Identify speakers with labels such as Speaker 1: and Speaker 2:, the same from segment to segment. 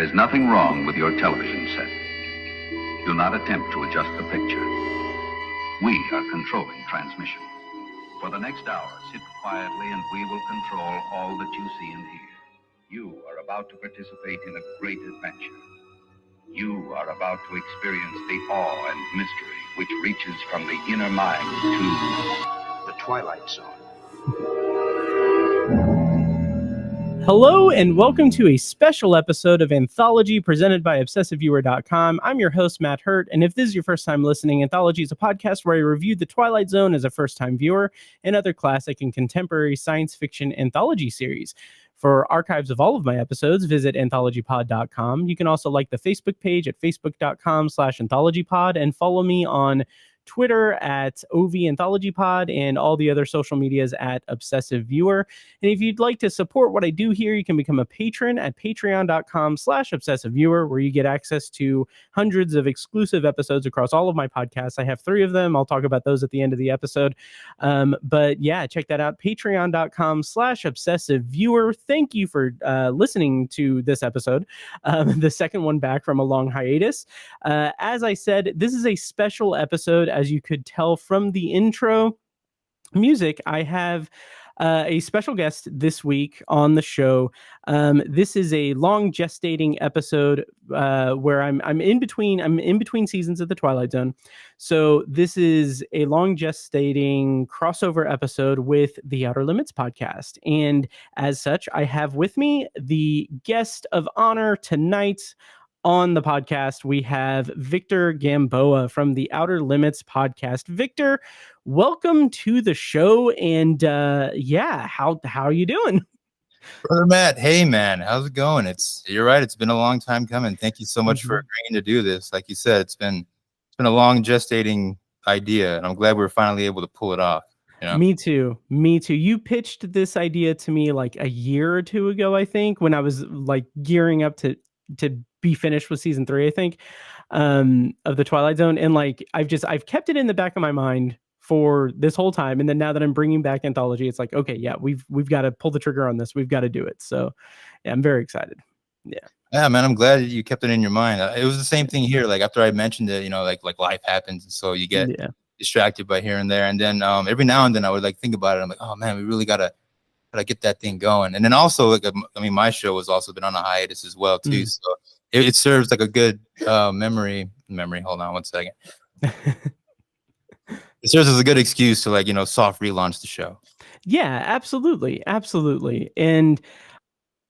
Speaker 1: is nothing wrong with your television set. Do not attempt to adjust the picture. We are controlling transmission. For the next hour, sit quietly and we will control all that you see and hear. You are about to participate in a great adventure. You are about to experience the awe and mystery which reaches from the inner mind to the Twilight Zone.
Speaker 2: Hello and welcome to a special episode of Anthology presented by ObsessiveViewer.com. I'm your host, Matt Hurt, and if this is your first time listening, Anthology is a podcast where I review The Twilight Zone as a first-time viewer and other classic and contemporary science fiction anthology series. For archives of all of my episodes, visit anthologypod.com. You can also like the Facebook page at facebook.com/anthologypod and follow me on Twitter at OVAnthologyPod and all the other social medias at Obsessive Viewer. And if you'd like to support what I do here, you can become a patron at patreon.com/obsessiveviewer, where you get access to hundreds of exclusive episodes across all of my podcasts. I have 3 of them. I'll talk about those at the end of the episode. But yeah, check that out. Patreon.com/obsessiveviewer. Thank you for listening to this episode, the second one back from a long hiatus. As I said, this is a special episode. As you could tell from the intro music, I have a special guest this week on the show. This is a long gestating episode where I'm in between seasons of the Twilight Zone. So this is a long gestating crossover episode with the Outer Limits podcast. And as such, I have with me the guest of honor tonight. On the podcast, we have Victor Gamboa from the Outer Limits podcast. Victor, welcome to the show. And how are you doing?
Speaker 3: Brother Matt, hey man, how's it going? You're right, it's been a long time coming. Thank you so much for agreeing to do this. Like you said, it's been a long gestating idea, and I'm glad we're finally able to pull it off. You know? Me too. You pitched this idea to me like a year or 2 ago, I think, when I was like gearing up to be finished with season 3, I think, of the Twilight Zone. And like, I've kept it in the back of my mind for this whole time. And then now that I'm bringing back Anthology, it's like, okay, yeah, we've got to pull the trigger on this. We've got to do it. So yeah, I'm very excited. Yeah, man, I'm glad you kept it in your mind. It was the same thing here. Like after I mentioned it, you know, like life happens. And so you get distracted by here and there. And then every now and then I would like think about it. I'm like, oh man, we really gotta get that thing going. And then also, like, I mean, my show has also been on a hiatus as well too. So it serves like a good memory. Hold on one second. It serves as a good excuse to, like, you know, soft relaunch the show.
Speaker 2: Yeah, absolutely. And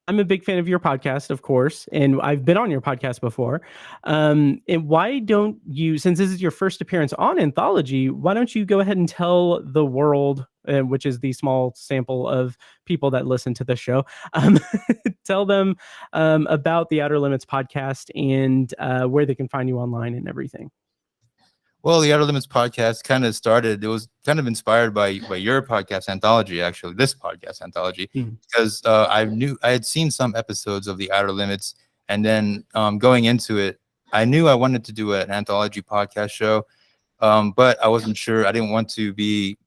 Speaker 2: I'm a big fan of your podcast, of course, and I've been on your podcast before. And why don't you, since this is your first appearance on Anthology, why don't you go ahead and tell the world, which is the small sample of people that listen to the show, tell them about the Outer Limits podcast and where they can find you online and everything.
Speaker 3: Well, the Outer Limits podcast kind of started, it was kind of inspired by your podcast Anthology, actually, this podcast Anthology, because I had seen some episodes of the Outer Limits, and then going into it, I knew I wanted to do an Anthology podcast show, but I wasn't sure. I didn't want to be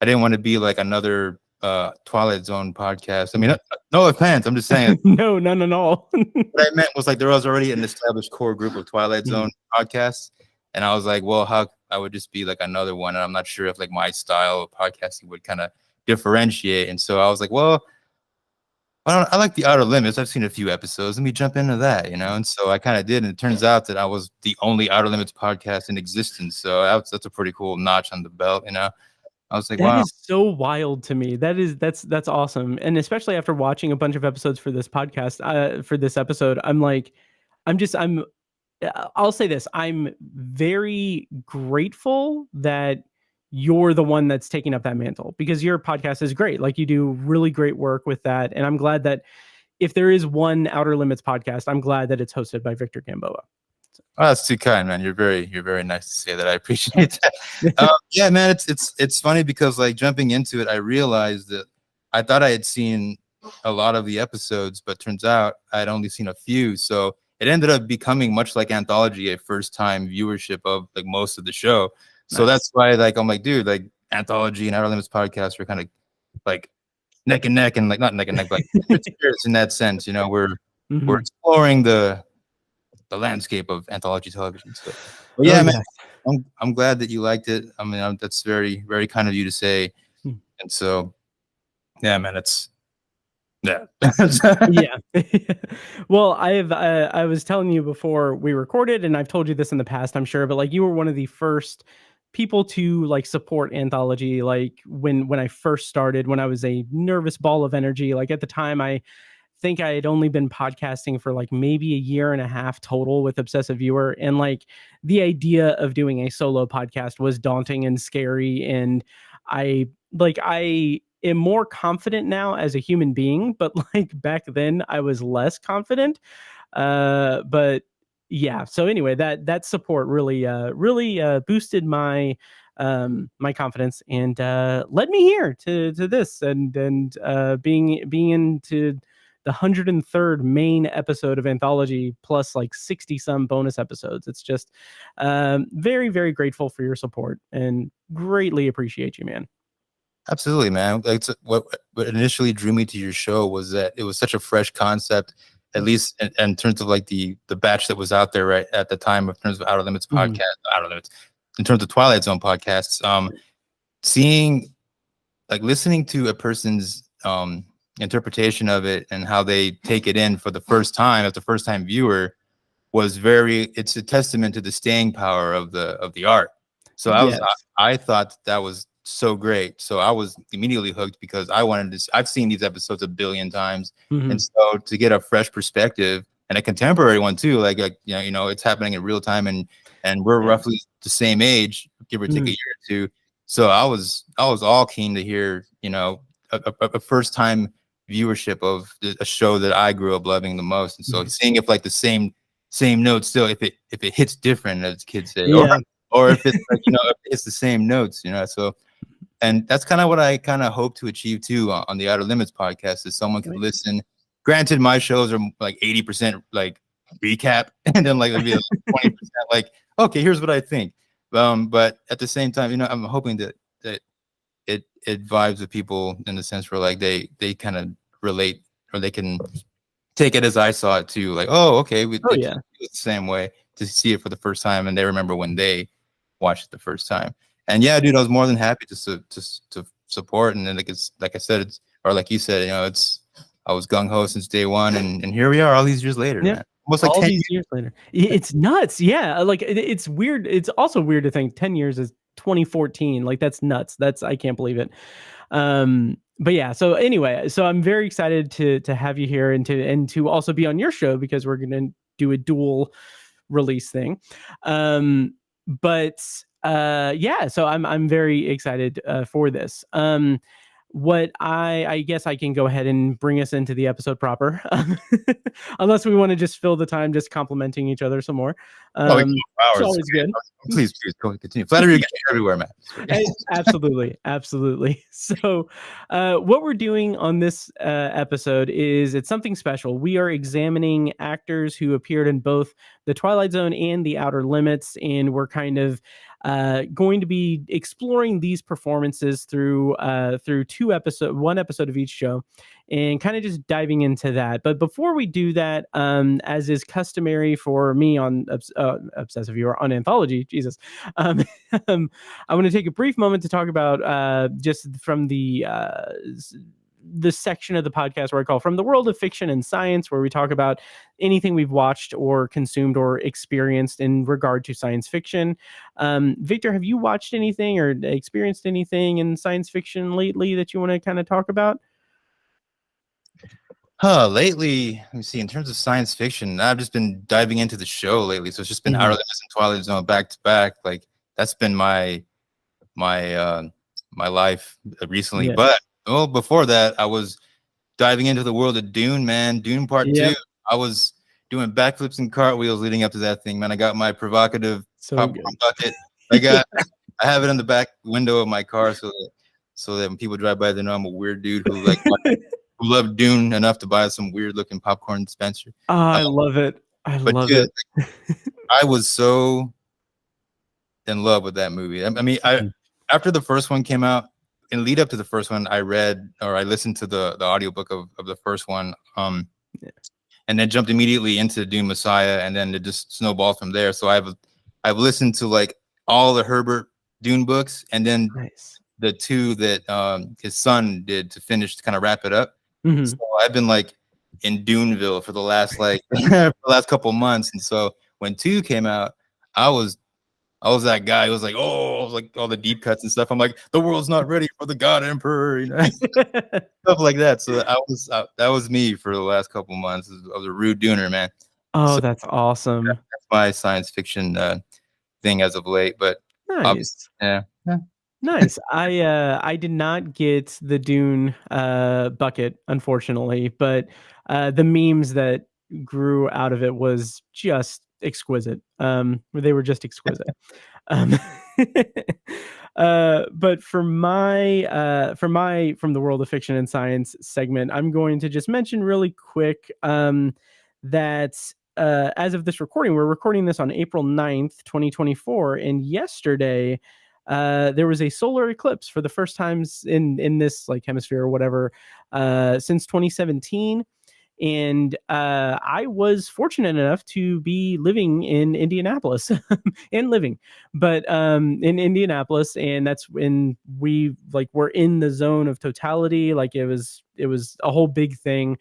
Speaker 3: like another Twilight Zone podcast. I mean, no offense, I'm just saying.
Speaker 2: No.
Speaker 3: What I meant was, like, there was already an established core group of Twilight Zone podcasts. And I was like, well, how I would just be like another one. And I'm not sure if like my style of podcasting would kind of differentiate. And so I was like, well, I like the Outer Limits. I've seen a few episodes. Let me jump into that, you know? And so I kind of did. And it turns out that I was the only Outer Limits podcast in existence. So that's a pretty cool notch on the belt, you know? I was like, wow.
Speaker 2: That is so wild to me. That's awesome. And especially after watching a bunch of episodes for this podcast, for this episode, I'll say this. I'm very grateful that you're the one that's taking up that mantle, because your podcast is great. Like, you do really great work with that. And I'm glad that if there is one Outer Limits podcast, I'm glad that it's hosted by Victor Gamboa.
Speaker 3: Oh, that's too kind, man. You're very nice to say that. I appreciate that. Yeah, man, it's funny because, like, jumping into it, I realized that I thought I had seen a lot of the episodes, but turns out I'd only seen a few. So it ended up becoming much like Anthology, a first-time viewership of like most of the show. So that's why, like, I'm like, dude, like Anthology and Outer Limits podcast are kind of like neck and neck, and like not neck and neck, but in that sense, you know, we're we're exploring the landscape of anthology television. So, but
Speaker 2: Oh,
Speaker 3: yeah, man,
Speaker 2: yes.
Speaker 3: I'm glad that you liked it. I mean, that's very, very kind of you to say. And so, yeah, man, it's yeah.
Speaker 2: Yeah. Well, I was telling you before we recorded, and I've told you this in the past, I'm sure, but like you were one of the first people to like support Anthology. Like when I first started, when I was a nervous ball of energy, like at the time, I think I had only been podcasting for like maybe a year and a half total with Obsessive Viewer. And like the idea of doing a solo podcast was daunting and scary. And I am more confident now as a human being, but like back then I was less confident. But yeah, so anyway, that support really boosted my my confidence and led me here to this and being into the 103rd main episode of Anthology plus like 60 some bonus episodes. It's just very, very grateful for your support and greatly appreciate you, man.
Speaker 3: Absolutely, man. Like, what initially drew me to your show was that it was such a fresh concept, at least in terms of like the batch that was out there right at the time, in terms of Outer Limits podcast, Outer Limits, in terms of Twilight Zone podcasts. Seeing, like, listening to a person's interpretation of it and how they take it in for the first time as the first time viewer was it's a testament to the staying power of the art. So I thought that was so great. So I was immediately hooked because I've seen these episodes a billion times. And so to get a fresh perspective and a contemporary one too, like you know, it's happening in real time and we're roughly the same age, give or take a year or two. So I was all keen to hear, you know, a first time viewership of a show that I grew up loving the most. And so seeing if like the same notes still, if it hits different, as kids say, or if it's like, you know, if it's the same notes, you know. So, and that's kind of what I kind of hope to achieve too on the Outer Limits podcast, is someone can listen. Granted, my shows are like 80% like recap, and then like it'll be like 20% like, okay, here's what I think. But at the same time, you know, I'm hoping that it vibes with people in the sense where like they kind of relate, or they can take it as I saw it too. Like, oh, okay, they feel the same way to see it for the first time, and they remember when they watched it the first time. And yeah, dude, I was more than happy to support. And then like I said, or like you said, you know, I was gung ho since day one, and here we are, all these years later, man. Almost like
Speaker 2: all
Speaker 3: 10
Speaker 2: these years later. It's nuts. Yeah, like it's weird. It's also weird to think 10 years is 2014. Like that's nuts. I can't believe it. But yeah, so anyway, so I'm very excited to have you here and to also be on your show, because we're going to do a dual release thing. But yeah, so I'm very excited for this. What I guess I can go ahead and bring us into the episode proper, unless we want to just fill the time just complimenting each other some more. It's always good.
Speaker 3: Please go continue. Flattery gets you everywhere, man.
Speaker 2: Absolutely. So what we're doing on this episode is, it's something special. We are examining actors who appeared in both the Twilight Zone and the Outer Limits, and we're kind of going to be exploring these performances through one episode of each show, and kind of just diving into that. But before we do that, as is customary for me on Obsessive Viewer on Anthology, Jesus, I want to take a brief moment to talk about just from the section of the podcast where I call From the World of Fiction and Science, where we talk about anything we've watched or consumed or experienced in regard to science fiction. Victor, have you watched anything or experienced anything in science fiction lately that you want to kind of talk about?
Speaker 3: Lately, let me see, in terms of science fiction, I've just been diving into the show lately. So it's just been Outer Limits and Twilight Zone back to back. Like, that's been my life recently. But before that, I was diving into the world of Dune, man. Dune Part 2. I was doing backflips and cartwheels leading up to that thing, man. I got my provocative popcorn bucket. I have it in the back window of my car so that when people drive by, they know I'm a weird dude who like who loved Dune enough to buy some weird looking popcorn dispenser.
Speaker 2: I love it. I love it.
Speaker 3: I was so in love with that movie. I mean, after the first one came out, in lead up to the first one, I listened to the audiobook of the first one. and then jumped immediately into Dune Messiah, and then it just snowballed from there. So I've listened to like all the Herbert Dune books, and then
Speaker 2: Nice.
Speaker 3: the two that his son did to finish to kind of wrap it up.
Speaker 2: Mhm.
Speaker 3: So I've been like in Duneville for the last like for the last couple months, and so when 2 came out, I was that guy who was like, oh, like all the deep cuts and stuff. I'm like, the world's not ready for the God Emperor, you know, stuff like that. So that was me for the last couple months. I was a rude Dooner, man.
Speaker 2: Oh,
Speaker 3: So
Speaker 2: that's awesome.
Speaker 3: that's my science fiction thing as of late. But
Speaker 2: Nice.
Speaker 3: yeah.
Speaker 2: Nice. I did not get the Dune bucket, unfortunately, but the memes that grew out of it was just exquisite. They were just exquisite. Um, but for my from the world of fiction and science segment, I'm going to just mention really quick that as of this recording, we're recording this on April 9th, 2024, and yesterday there was a solar eclipse for the first time in this like hemisphere or whatever since 2017. And I was fortunate enough to be living in Indianapolis and living, but in Indianapolis, and that's when we like were in the zone of totality. Like it was a whole big thing.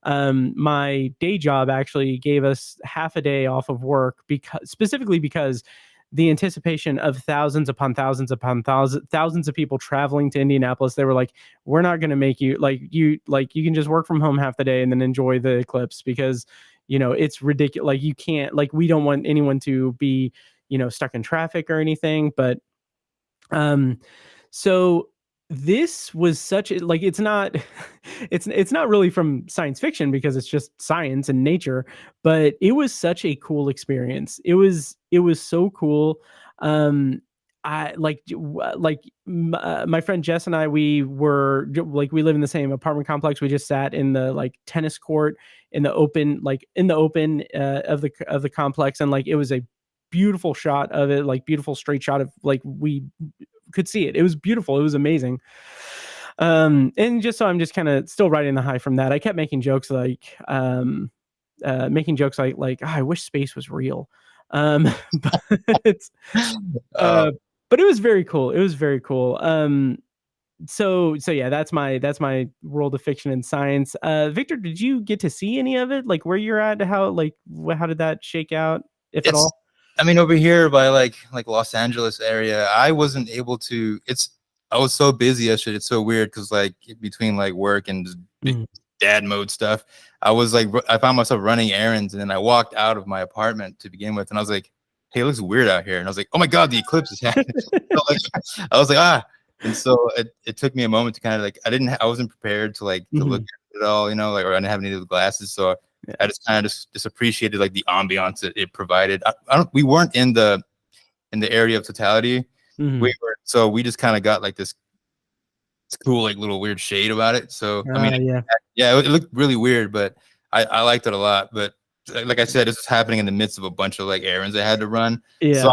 Speaker 2: My day job actually gave us half a day off of work specifically because the anticipation of thousands upon thousands upon thousands of people traveling to Indianapolis. They were like, we're not going to make you you can just work from home half the day and then enjoy the eclipse because, you know, it's ridiculous. Like you can't, like, we don't want anyone to be, you know, stuck in traffic or anything. But so this was such a, like, it's not it's not really from science fiction because it's just science and nature, but it was such a cool experience. It was so cool. I like my friend Jess and I, we were like, we live in the same apartment complex. We just sat in the like tennis court in the open, of the complex, and like it was a beautiful shot of it, like beautiful straight shot of like we could see it. It was beautiful. It was amazing. And just so I'm just kind of still riding the high from that. I kept making jokes like I wish space was real. But
Speaker 3: Uh,
Speaker 2: but it was very cool. It was very cool. So yeah, that's my world of fiction and science. Victor, did you get to see any of it? Like where you're at, how did that shake out, if at
Speaker 3: it's
Speaker 2: all?
Speaker 3: I mean, over here by like Los Angeles area, I wasn't able to. I was so busy yesterday. It's so weird because like between like work and just
Speaker 2: Mm.
Speaker 3: dad mode stuff, I was like I found myself running errands, and then I walked out of my apartment to begin with, and I was like, "Hey, it looks weird out here," and I was like, "Oh my god, the eclipse is happening!" So, like, I was like, "Ah." And so it took me a moment to kind of like I wasn't prepared to like to look
Speaker 2: Mhm.
Speaker 3: at it all, you know, like, or I didn't have any of the glasses, so
Speaker 2: Yeah.
Speaker 3: I just kind of just appreciated like the ambiance it provided. We weren't in the area of totality.
Speaker 2: Mhm.
Speaker 3: So we just kind of got like this cool like little weird shade about it. So I mean,
Speaker 2: Yeah.
Speaker 3: yeah, it looked really weird, but I liked it a lot. But like I said, this was happening in the midst of a bunch of like errands I had to run. So
Speaker 2: Yeah.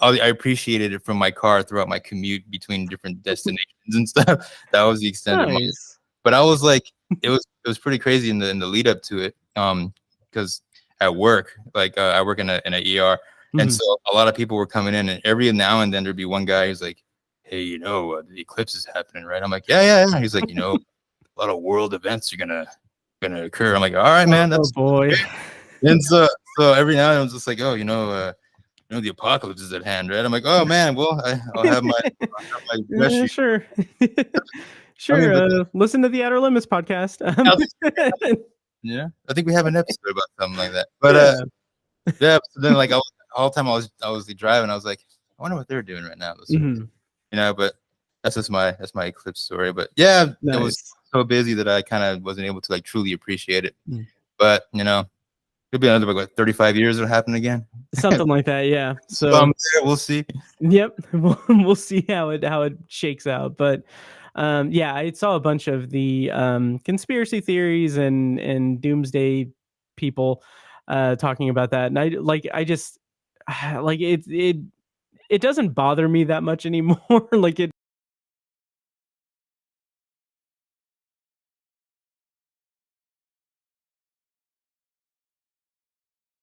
Speaker 3: I appreciated it from my car throughout my commute between different destinations and stuff. That was the extent of my.
Speaker 2: Nice.
Speaker 3: But I was like, it was pretty crazy in the lead up to it, because at work, like I work in a ER, and
Speaker 2: Mhm.
Speaker 3: so a lot of people were coming in, and every now and then there'd be one guy who's like, "Hey, the eclipse is happening, right?" I'm like, "Yeah, yeah, yeah." He's like, "A lot of world events are gonna occur." I'm like, "All right, man,
Speaker 2: Oh
Speaker 3: that's."
Speaker 2: boy.
Speaker 3: And so every now and then I'm just like, "Oh, the apocalypse is at hand, right?" I'm like, "Oh man, well, I'll have my dress shoes."
Speaker 2: Sure.
Speaker 3: I mean,
Speaker 2: Sure,
Speaker 3: but
Speaker 2: listen to the Outer Limits podcast.
Speaker 3: yeah, I think we have an episode about something like that. But
Speaker 2: Yeah.
Speaker 3: yeah. So then, like, all the time I was driving, I was like, I wonder what they're doing right now.
Speaker 2: Mhm.
Speaker 3: But that's my eclipse story. But yeah, it was
Speaker 2: Nice.
Speaker 3: so busy that I kind of wasn't able to like truly appreciate it.
Speaker 2: Mm.
Speaker 3: But it'll be another like 35 years it'll happen again.
Speaker 2: Something like that, yeah.
Speaker 3: So
Speaker 2: So,
Speaker 3: we'll see.
Speaker 2: yep, we'll see how it shakes out, but, yeah, I saw a bunch of the, conspiracy theories and doomsday people, talking about that, and I just like, it doesn't bother me that much anymore, like, it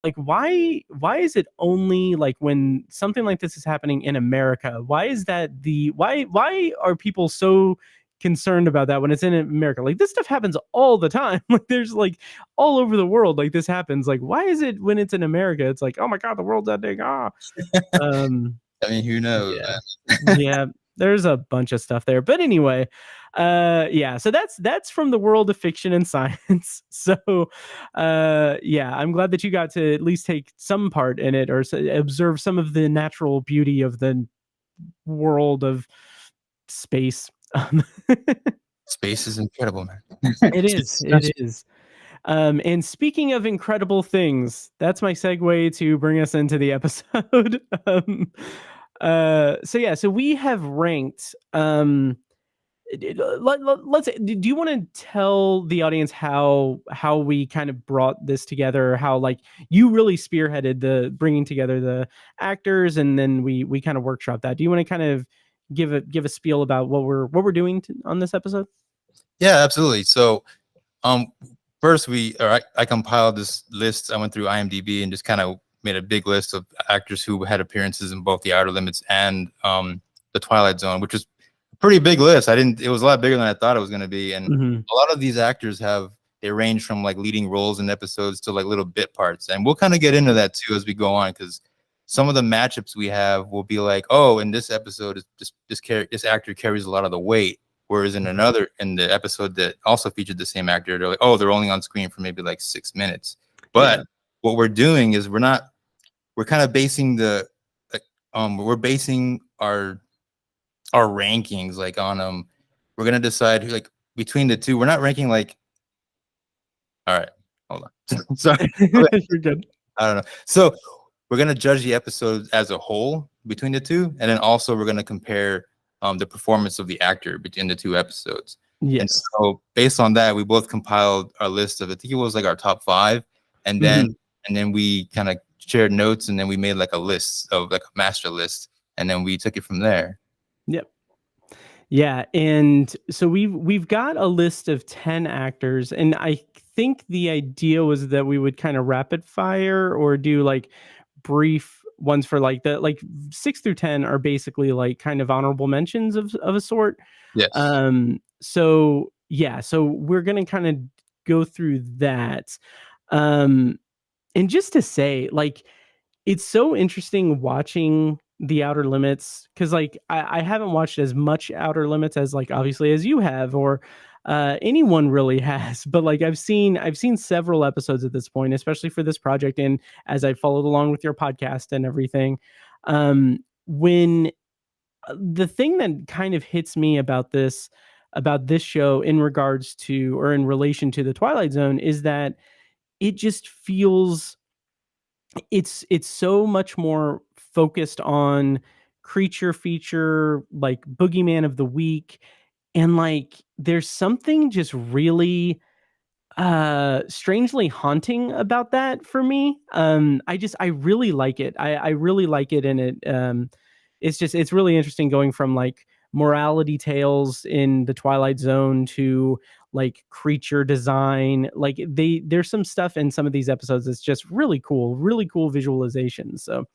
Speaker 2: like why is it only like when something like this is happening in America? Why is that why are people so concerned about that when it's in America? Like this stuff happens all the time. Like there's like all over the world like this happens. Like why is it when it's in America it's like, oh my god, the world's ending.
Speaker 3: I mean, who knows?
Speaker 2: Yeah. Yeah, there's a bunch of stuff there. But anyway, yeah, so that's from the world of fiction and science. So yeah, I'm glad that you got to at least take some part in it or observe some of the natural beauty of the world of space.
Speaker 3: Space is incredible, man.
Speaker 2: It is. It is. And speaking of incredible things, that's my segue to bring us into the episode. So yeah, so we have ranked. Let's. Do you want to tell the audience how we kind of brought this together? How like you really spearheaded the bringing together the actors, and then we kind of workshop that. Do you want to kind of give a spiel about what we're doing on this episode?
Speaker 3: Yeah, absolutely. So, first I compiled this list. I went through IMDb and just kind of made a big list of actors who had appearances in both The Outer Limits and The Twilight Zone, which was a pretty big list. It was a lot bigger than I thought it was going to be. And a lot of these actors they range from like leading roles in episodes to like little bit parts. And we'll kind of get into that too as we go on, because some of the matchups we have will be like, oh, in this episode, this actor carries a lot of the weight. Whereas in the episode that also featured the same actor, they're like, oh, they're only on screen for maybe like 6 minutes. But what we're doing is we're kind of basing we're basing our rankings like on we're gonna decide who, like between the two. We're not ranking like, all right, hold on. Sorry.
Speaker 2: You're good.
Speaker 3: I don't know. So we're gonna judge the episode as a whole between the two, and then also we're gonna compare the performance of the actor between the two episodes.
Speaker 2: Yes.
Speaker 3: And so based on that, we both compiled our list of, I think it was like our top 5, and then we kind of shared notes, and then we made like a list of like a master list, and then we took it from there.
Speaker 2: Yep. Yeah, and so we've got a list of 10 actors, and I think the idea was that we would kind of rapid fire or do like brief ones for like 6 through 10 are basically like kind of honorable mentions of a sort.
Speaker 3: Yes.
Speaker 2: So yeah, so we're gonna kind of go through that. And just to say, like, it's so interesting watching The Outer Limits, because like I haven't watched as much Outer Limits as like obviously as you have, or anyone really has, but like I've seen several episodes at this point, especially for this project, and as I followed along with your podcast and everything. When the thing that kind of hits me about this show in regards to, or in relation to, the Twilight Zone is that it just feels it's so much more focused on creature feature, like boogeyman of the week, and like there's something just really strangely haunting about that for me. I really like it. I really like it, and it's really interesting going from like morality tales in the Twilight Zone to like creature design. Like there's some stuff in some of these episodes that's just really cool visualizations. So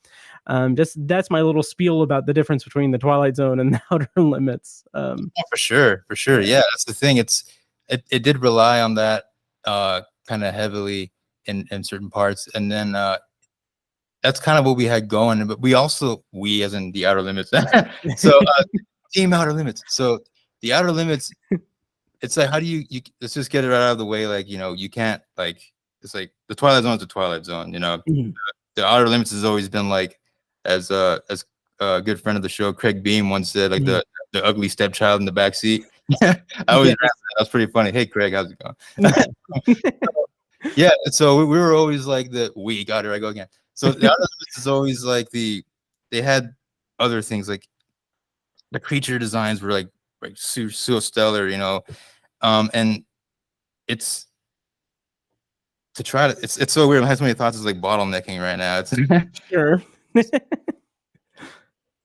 Speaker 2: that's my little spiel about the difference between the Twilight Zone and the Outer Limits.
Speaker 3: For sure. Yeah, that's the thing. It did rely on that kind of heavily in certain parts, and then that's kind of what we had going. But we as in the Outer Limits. So Team Outer Limits. So the Outer Limits, it's like, how do you let's just get it right out of the way. Like, you can't, like, it's like the Twilight Zone is the Twilight Zone. The Outer Limits has always been like, as a good friend of the show, Craig Beam, once said, like the ugly stepchild in the back seat. I always that was pretty funny. Hey Craig, how's it going? Yeah, so we were always like we got it. I go again. So the Outer Limits is always like they had other things, like the creature designs were like so stellar, and it's to try to it's so weird. I have so many thoughts. It's like bottlenecking right now. It's
Speaker 2: Sure.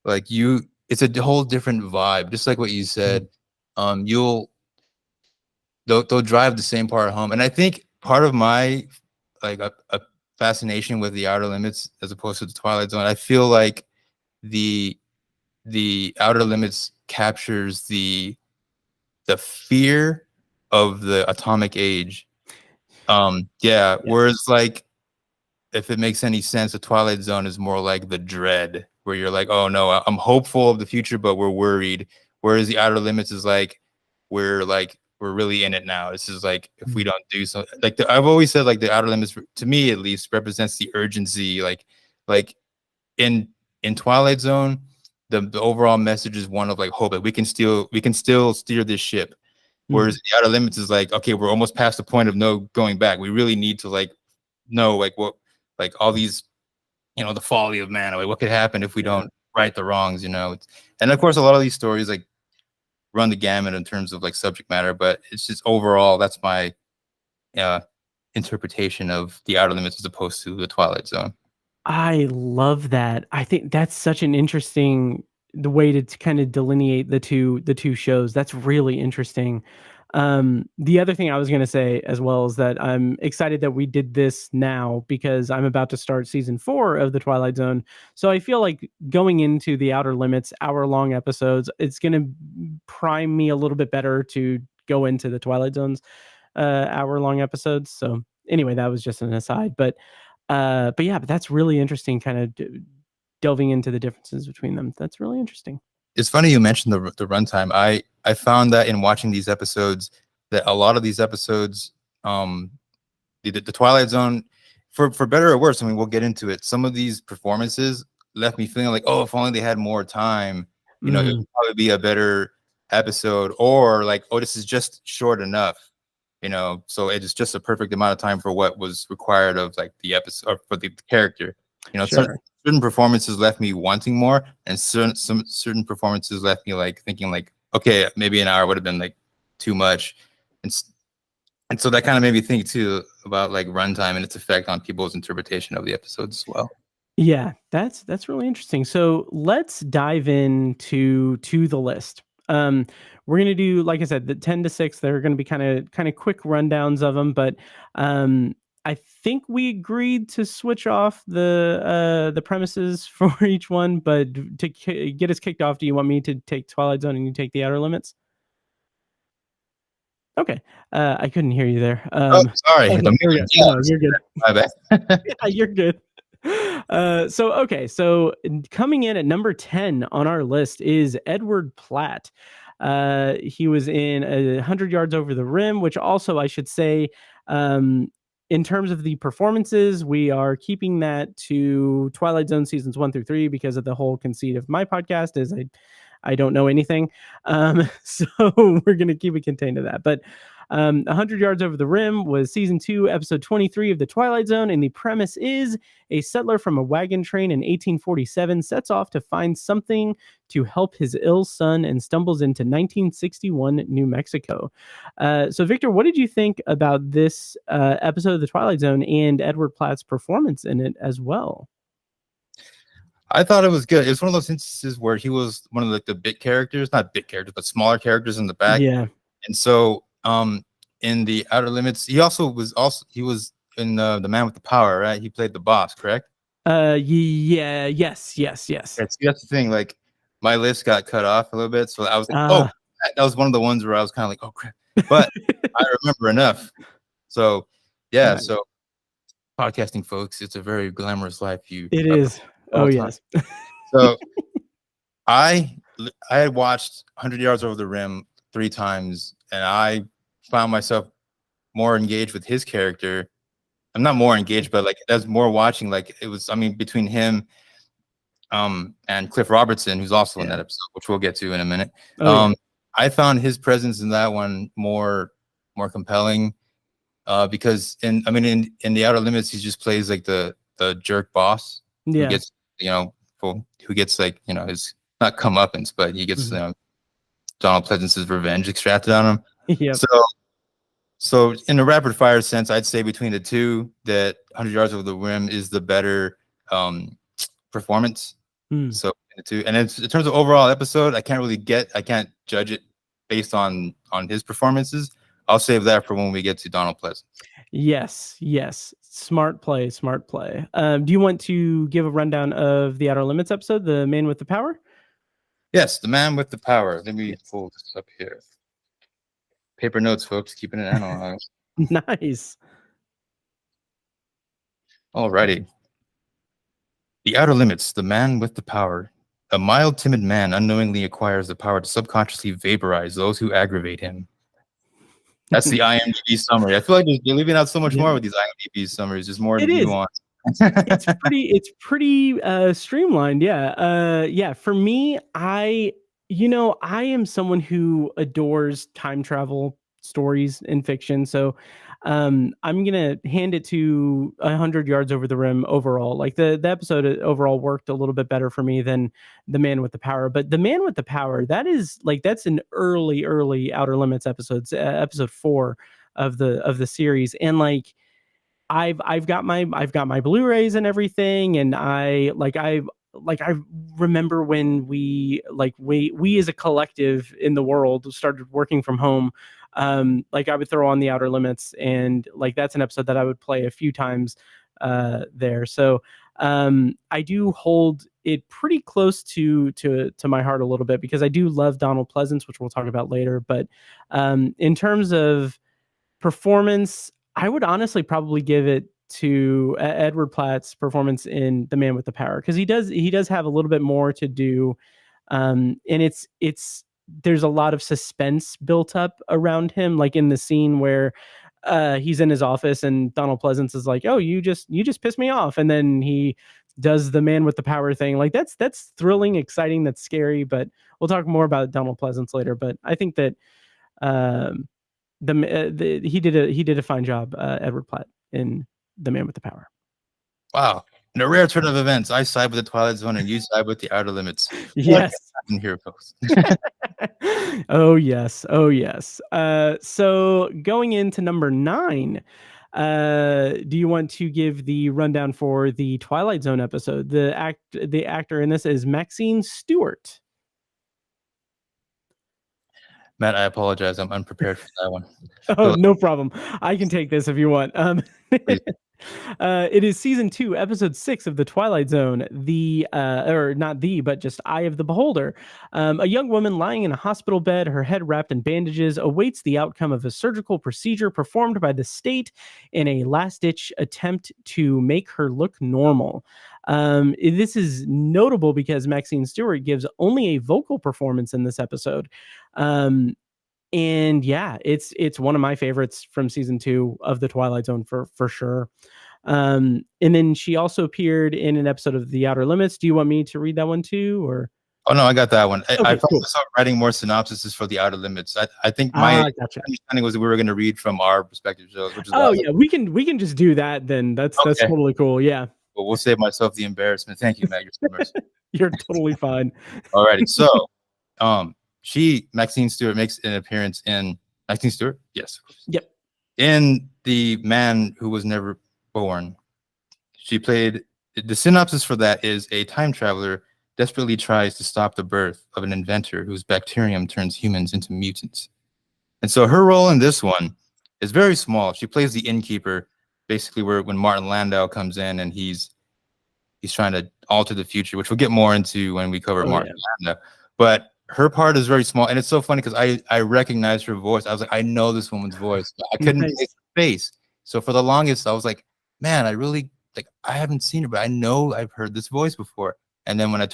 Speaker 3: like it's a whole different vibe, just like what you said. They'll drive the same part home, and I think part of my like fascination with the Outer Limits as opposed to the Twilight Zone. I feel like the Outer Limits captures the fear of the atomic age. Yeah. Whereas, like, if it makes any sense, the Twilight Zone is more like the dread, where you're like, oh no, I'm hopeful of the future, but we're worried. Whereas the Outer Limits is like, we're really in it now. This is like, if we don't do so, like I've always said, like the Outer Limits, to me at least, represents the urgency. Like in Twilight Zone, the overall message is one of like hope that we can still steer this ship. Whereas the Outer Limits is like, okay, we're almost past the point of no going back. We really need to like know like what, like all these, you know, the folly of man, like what could happen if we don't right the wrongs, you know. And of course a lot of these stories like run the gamut in terms of like subject matter, but it's just overall that's my interpretation of the Outer Limits as opposed to the Twilight Zone.
Speaker 2: I love that. I think that's such an interesting the way to kind of delineate the two shows. That's really interesting. The other thing I was going to say as well is that I'm excited that we did this now because I'm about to start season 4 of the Twilight Zone. So I feel like going into the Outer Limits hour-long episodes, it's going to prime me a little bit better to go into the Twilight Zone's hour-long episodes. So anyway, that was just an aside, but yeah, but that's really interesting, kind of delving into the differences between them. That's really interesting.
Speaker 3: It's funny you mentioned the runtime. I found that in watching these episodes that a lot of these episodes, the Twilight Zone, for better or worse, I mean, we'll get into it. Some of these performances left me feeling like, oh, if only they had more time, you know, it would probably be a better episode, or like, oh, this is just short enough, you know, so it is just a perfect amount of time for what was required of like the episode or for the character, you know.
Speaker 2: Sure.
Speaker 3: Certain performances left me wanting more, and certain performances left me like thinking like, okay, maybe an hour would have been like too much, and so that kind of made me think too about like runtime and its effect on people's interpretation of the episodes as well.
Speaker 2: Yeah, that's really interesting. So let's dive into the list. We're gonna do, like I said, the 10 to 6. They're gonna be kind of quick rundowns of them, but I think we agreed to switch off the premises for each one. But to get us kicked off, do you want me to take Twilight Zone and you take the Outer Limits? Okay, I couldn't hear you there.
Speaker 3: Oh, sorry.
Speaker 2: Okay, no, you're good.
Speaker 3: My bad.
Speaker 2: Yeah, you're good. So coming in at number 10 on our list is Edward Platt. He was in 100 Yards Over the Rim, which also I should say, in terms of the performances, we are keeping that to Twilight Zone seasons 1 through 3 because of the whole conceit of my podcast is I don't know anything. So we're going to keep it contained to that. But 100 Yards Over the Rim was season 2, episode 23 of The Twilight Zone. And the premise is a settler from a wagon train in 1847 sets off to find something to help his ill son and stumbles into 1961 New Mexico. So, Victor, what did you think about this episode of The Twilight Zone and Edward Platt's performance in it as well?
Speaker 3: I thought it was good. It was one of those instances where he was one of like the big characters, not big characters, but smaller characters in the back.
Speaker 2: Yeah.
Speaker 3: And so in the Outer Limits, he was in the Man with the Power, right? He played the boss, correct?
Speaker 2: Yeah, yes.
Speaker 3: That's the thing. Like my list got cut off a little bit, so I was like, oh, that was one of the ones where I was kind of like, oh crap. But I remember enough. So yeah, so podcasting, folks, it's a very glamorous life. It is.
Speaker 2: Oh yes.
Speaker 3: So I had watched 100 Yards Over the Rim 3 times, and I found myself more engaged with his character. I'm not more engaged, but like as more watching, like it was, I mean, between him and Cliff Robertson, who's also in that episode, which we'll get to in a minute. I found his presence in that one more compelling because in the Outer Limits, he just plays like the jerk boss who gets, who gets like, his not comeuppance, but he gets Donald Pleasance's revenge extracted on him.
Speaker 2: Yeah.
Speaker 3: So in a rapid fire sense, I'd say between the two that 100 Yards Over the Rim is the better performance. So in the two, and in terms of overall episode, I can't judge it based on his performances. I'll save that for when we get to Donald Pleasance.
Speaker 2: Yes, yes. Smart play, smart play. Do you want to give a rundown of the Outer Limits episode, The Man with the Power?
Speaker 3: Yes, the man with the power. Let me
Speaker 2: Yes.
Speaker 3: pull this up here. Paper notes, folks, keeping it analyzed.
Speaker 2: Nice.
Speaker 3: Alrighty. The Outer Limits, the man with the power. A mild, timid man unknowingly acquires the power to subconsciously vaporize those who aggravate him. That's the IMDb summary. I feel like they're leaving out so much more with these IMDb summaries. There's more
Speaker 2: It is.
Speaker 3: nuance.
Speaker 2: It's pretty streamlined. Yeah. For me, I am someone who adores time travel stories in fiction. So I'm gonna hand it to 100 yards over the rim overall. Like the episode overall worked a little bit better for me than The Man with the Power. But The Man with the Power, that's an early Outer Limits episodes, episode 4 of the series. And like I've got my Blu-rays and everything, and I remember when we as a collective in the world started working from home. Like I would throw on the Outer Limits, and like that's an episode that I would play a few times there. So I do hold it pretty close to my heart a little bit, because I do love Donald Pleasance, which we'll talk about later. But in terms of performance, I would honestly probably give it to Edward Platt's performance in The Man with the Power, because he does have a little bit more to do, and it's there's a lot of suspense built up around him, like in the scene where he's in his office and Donald Pleasance is like, "Oh, you just pissed me off," and then he does the Man with the Power thing. Like that's thrilling, exciting, that's scary. But we'll talk more about Donald Pleasance later. But I think that he did a fine job, Edward Platt, in The Man with the Power.
Speaker 3: Wow. In a rare turn of events, I side with the Twilight Zone and you side with the Outer Limits.
Speaker 2: Yes.
Speaker 3: In here, folks.
Speaker 2: Oh yes. So going into number 9, do you want to give the rundown for the Twilight Zone episode? The actor in this is Maxine Stewart.
Speaker 3: Matt, I apologize. I'm unprepared for that one.
Speaker 2: Oh, no problem. I can take this if you want. It is season 2, episode 6 of the Twilight Zone. But just Eye of the Beholder. A young woman lying in a hospital bed, her head wrapped in bandages, awaits the outcome of a surgical procedure performed by the state in a last-ditch attempt to make her look normal. This is notable because Maxine Stewart gives only a vocal performance in this episode. And yeah, it's one of my favorites from season 2 of the Twilight Zone for sure. And then she also appeared in an episode of The Outer Limits. Do you want me to read that one too, or?
Speaker 3: Oh no, I got that one.
Speaker 2: Okay,
Speaker 3: I
Speaker 2: cool.
Speaker 3: started writing more synopsises for The Outer Limits. I think my
Speaker 2: Gotcha.
Speaker 3: understanding was that we were going to read from our perspective shows, which is
Speaker 2: yeah, we can just do that then. That's totally cool. Yeah.
Speaker 3: Well, we'll save myself the embarrassment. Thank you, Matt. You're so merciful.
Speaker 2: You're totally fine.
Speaker 3: Alrighty, so Maxine Stewart makes an appearance in Maxine Stewart? Yes.
Speaker 2: Yep.
Speaker 3: In The Man Who Was Never Born. She played, the synopsis for that is a time traveler desperately tries to stop the birth of an inventor whose bacterium turns humans into mutants. And so her role in this one is very small. She plays the innkeeper, basically when Martin Landau comes in and he's trying to alter the future, which we'll get more into when we cover Martin Landau. But her part is very small, and it's so funny because I recognized her voice. I was like, I know this woman's voice, but I couldn't place her face. So for the longest, I was like, man, I haven't seen her, but I know I've heard this voice before. And then when I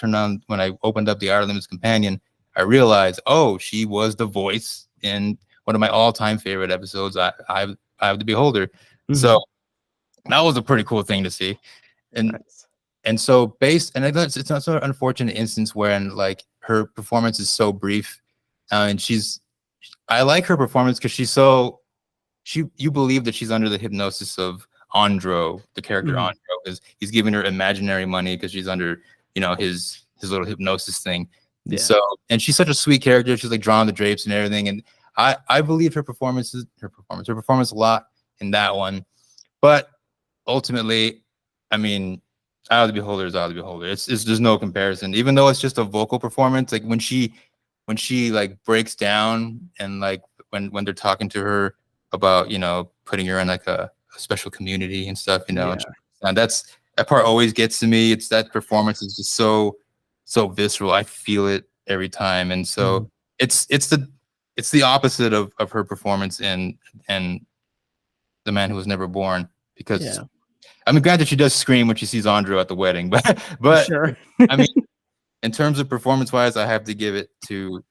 Speaker 3: opened up the Outer Limits Companion, I realized, oh, she was the voice in one of my all-time favorite episodes, I Have the Beholder. Mm-hmm. So that was a pretty cool thing to see. And nice. And so it's not sort of unfortunate instance wherein like her performance is so brief, and I like her performance because you believe that she's under the hypnosis of Andro, the character Andro, because he's giving her imaginary money because she's under his little hypnosis thing. Yeah. So, and she's such a sweet character. She's like drawing the drapes and everything, and I believe her performance a lot in that one. But ultimately, I mean, Eye of the Beholder is Eye of the Beholder. It's there's no comparison. Even though it's just a vocal performance, like when she like breaks down and like when they're talking to her about putting her in like a special community and stuff,
Speaker 2: Yeah.
Speaker 3: and that part always gets to me. It's that performance is just so visceral. I feel it every time. And so it's the opposite of her performance in The Man Who Was Never Born, because I mean, granted, she does scream when she sees Andrew at the wedding, but
Speaker 2: Sure.
Speaker 3: I mean, in terms of performance wise, I have to give it to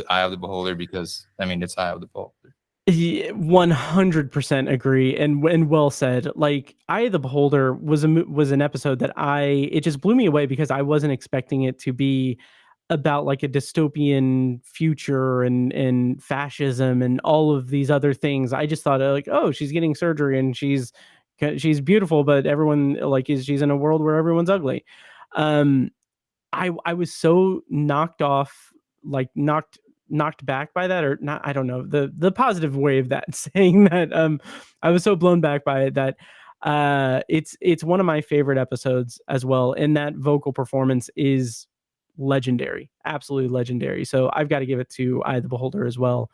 Speaker 3: Eye of the Beholder, because I mean, it's Eye of the Beholder.
Speaker 2: 100% agree, and well said. Like, Eye of the Beholder was an episode that it just blew me away, because I wasn't expecting it to be about like a dystopian future and fascism and all of these other things. I just thought like, oh, she's getting surgery and she's beautiful, but everyone she's in a world where everyone's ugly. I was so knocked back by that, or not, I don't know the positive way of that, saying that I was so blown back by it that it's one of my favorite episodes as well, and that vocal performance is legendary, absolutely legendary. So I've got to give it to Eye of the Beholder as well,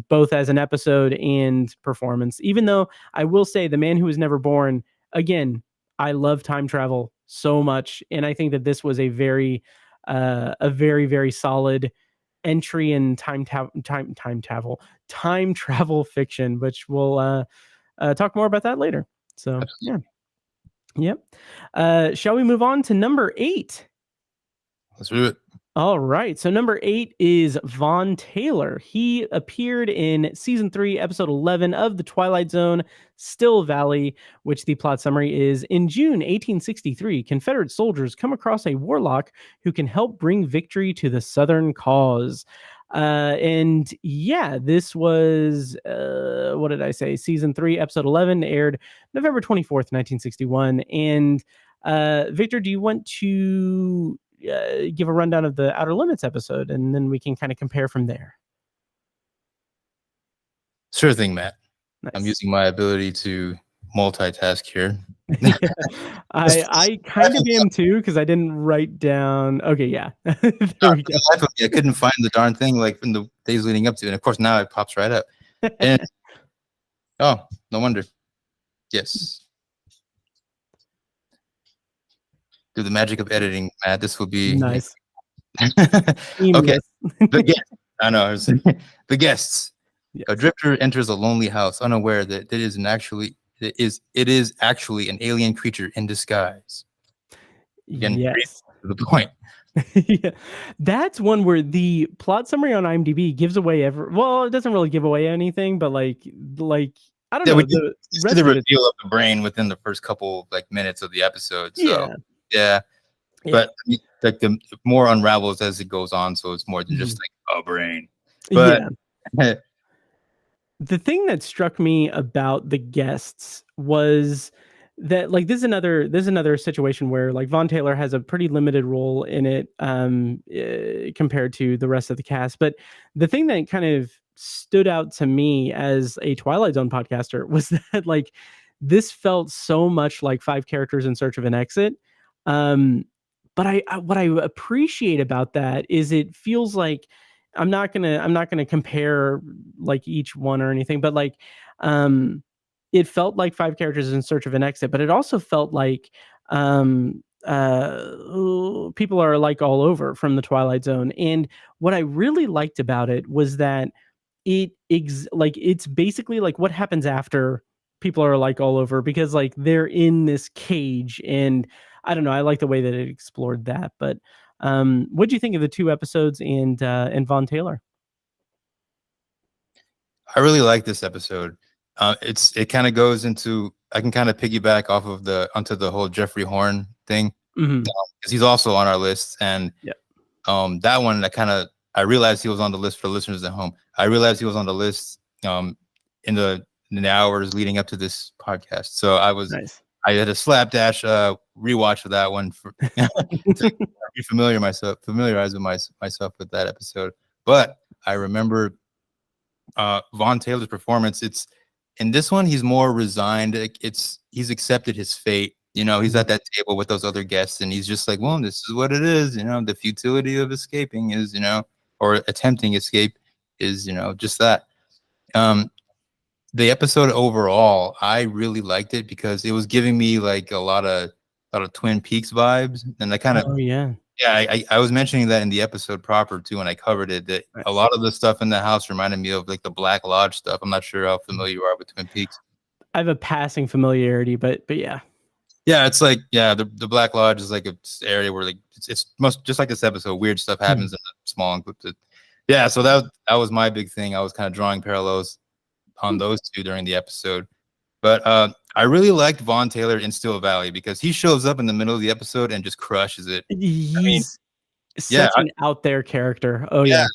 Speaker 2: both as an episode and performance. Even though I will say The Man Who Was Never Born, again, I love time travel so much, and I think that this was a very very solid entry in time travel fiction, which we'll talk more about that later. So yeah. Yep. Shall we move on to number 8?
Speaker 3: Let's do it.
Speaker 2: All right. So number 8 is Vaughn Taylor. He appeared in season 3, episode 11 of The Twilight Zone, Still Valley, which the plot summary is: in June 1863, Confederate soldiers come across a warlock who can help bring victory to the Southern cause. And yeah, this was, what did I say? Season 3, episode 11, aired November 24th, 1961. And Victor, do you want to give a rundown of the Outer Limits episode, and then we can kind of compare from there?
Speaker 3: Sure thing, Matt.
Speaker 2: Nice.
Speaker 3: I'm using my ability to multitask here.
Speaker 2: Yeah, I kind of am too, because I didn't write down. Okay, yeah. There we go.
Speaker 3: I couldn't find the darn thing like in the days leading up to it. And of course, now it pops right up. And oh, no wonder. Yes. Through the magic of editing, Matt, this will be
Speaker 2: nice.
Speaker 3: Okay. The guests. I know. The guests.
Speaker 2: Yes.
Speaker 3: A drifter enters a lonely house, unaware that it is actually an alien creature in disguise. Again,
Speaker 2: yes.
Speaker 3: To the point.
Speaker 2: Yeah, that's one where the plot summary on IMDb gives away well, it doesn't really give away anything, but like I don't know.
Speaker 3: The reveal of the brain within the first couple minutes of the episode. So yeah. But like the more unravels as it goes on, so it's more than just like a brain. But
Speaker 2: the thing that struck me about the guests was that this is another situation where Vaughn Taylor has a pretty limited role in it compared to the rest of the cast. But the thing that kind of stood out to me as a Twilight Zone podcaster was that this felt so much like 5 Characters in Search of an Exit. But what I appreciate about that is it feels like I'm not gonna compare each one or anything, but it felt like 5 Characters in Search of an Exit, but it also felt like People Are Alike All Over from the Twilight Zone. And what I really liked about it was that it's basically what happens after People Are Alike All Over, because they're in this cage, and I don't know, I like the way that it explored that. But what do you think of the 2 episodes and Vaughn Taylor?
Speaker 3: I really like this episode. It kind of goes into, I can kind of piggyback off of onto the whole Jeffrey Horn thing, because he's also on our list. And that one, I realized he was on the list for listeners at home. I realized he was on the list in the hours leading up to this podcast. So I had a slapdash rewatch of that one to familiarize myself with that episode. But I remember Vaughn Taylor's performance. It's in this one, he's more resigned. He's accepted his fate. He's at that table with those other guests, and he's just like, well, this is what it is. The futility of escaping is, or attempting escape is, just that. the episode overall, I really liked it because it was giving me like a lot of Twin Peaks vibes, and I kind of
Speaker 2: Oh yeah.
Speaker 3: yeah, I was mentioning that in the episode proper too when I covered it, that a
Speaker 2: Nice.
Speaker 3: lot of the stuff in the house reminded me of like the Black Lodge stuff. I'm not sure how familiar you are with Twin Peaks.
Speaker 2: I have a passing familiarity, but yeah.
Speaker 3: Yeah, it's like the Black Lodge is like a area where like it's most just like this episode, weird stuff happens in a small encrypted. Yeah, so that was my big thing. I was kind of drawing parallels on those two during the episode. But I really liked Vaughn Taylor in Still Valley because he shows up in the middle of the episode and just crushes it.
Speaker 2: He's
Speaker 3: yeah,
Speaker 2: such an out there character. Oh
Speaker 3: yeah,
Speaker 2: yeah.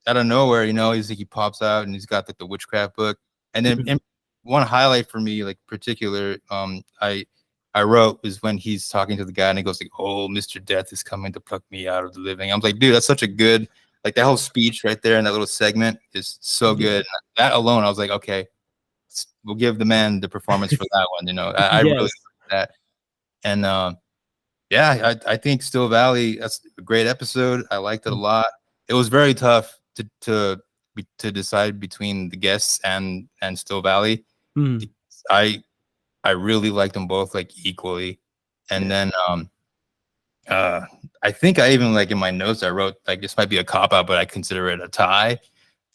Speaker 3: out of nowhere, he's like he pops out and he's got like the witchcraft book. And then and one highlight for me, like particular, I wrote is when he's talking to the guy and he goes like, "Oh, Mr. Death is coming to pluck me out of the living." I'm like, dude, that's such a good like that whole speech right there in that little segment is so good. That alone, I was like, okay, we'll give the man the performance for that one. I really like that. And yeah, I think Still Valley, that's a great episode. I liked it a lot. It was very tough to decide between the guests and Still Valley. I really liked them both like equally. And then I think I even like in my notes I wrote like this might be a cop out, but I consider it a tie.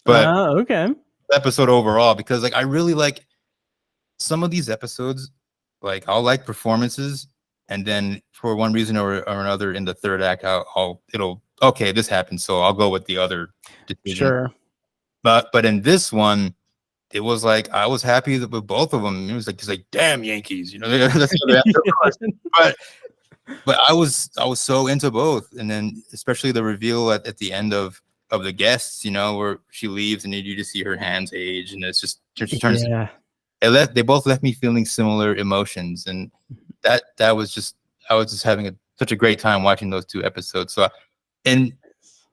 Speaker 3: But
Speaker 2: okay.
Speaker 3: Episode overall, because like I really like some of these episodes, like I'll like performances, and then for one reason or another in the third act, it'll okay, this happened, so I'll go with the other decision.
Speaker 2: Sure.
Speaker 3: But in this one, it was like I was happy with both of them. It was like damn Yankees, that's but I was so into both, and then especially the reveal at the end of the guests, where she leaves and you just see her hands age, and it's just she turns.
Speaker 2: Yeah.
Speaker 3: They both left me feeling similar emotions, and that was just I was just having such a great time watching those two episodes. So, and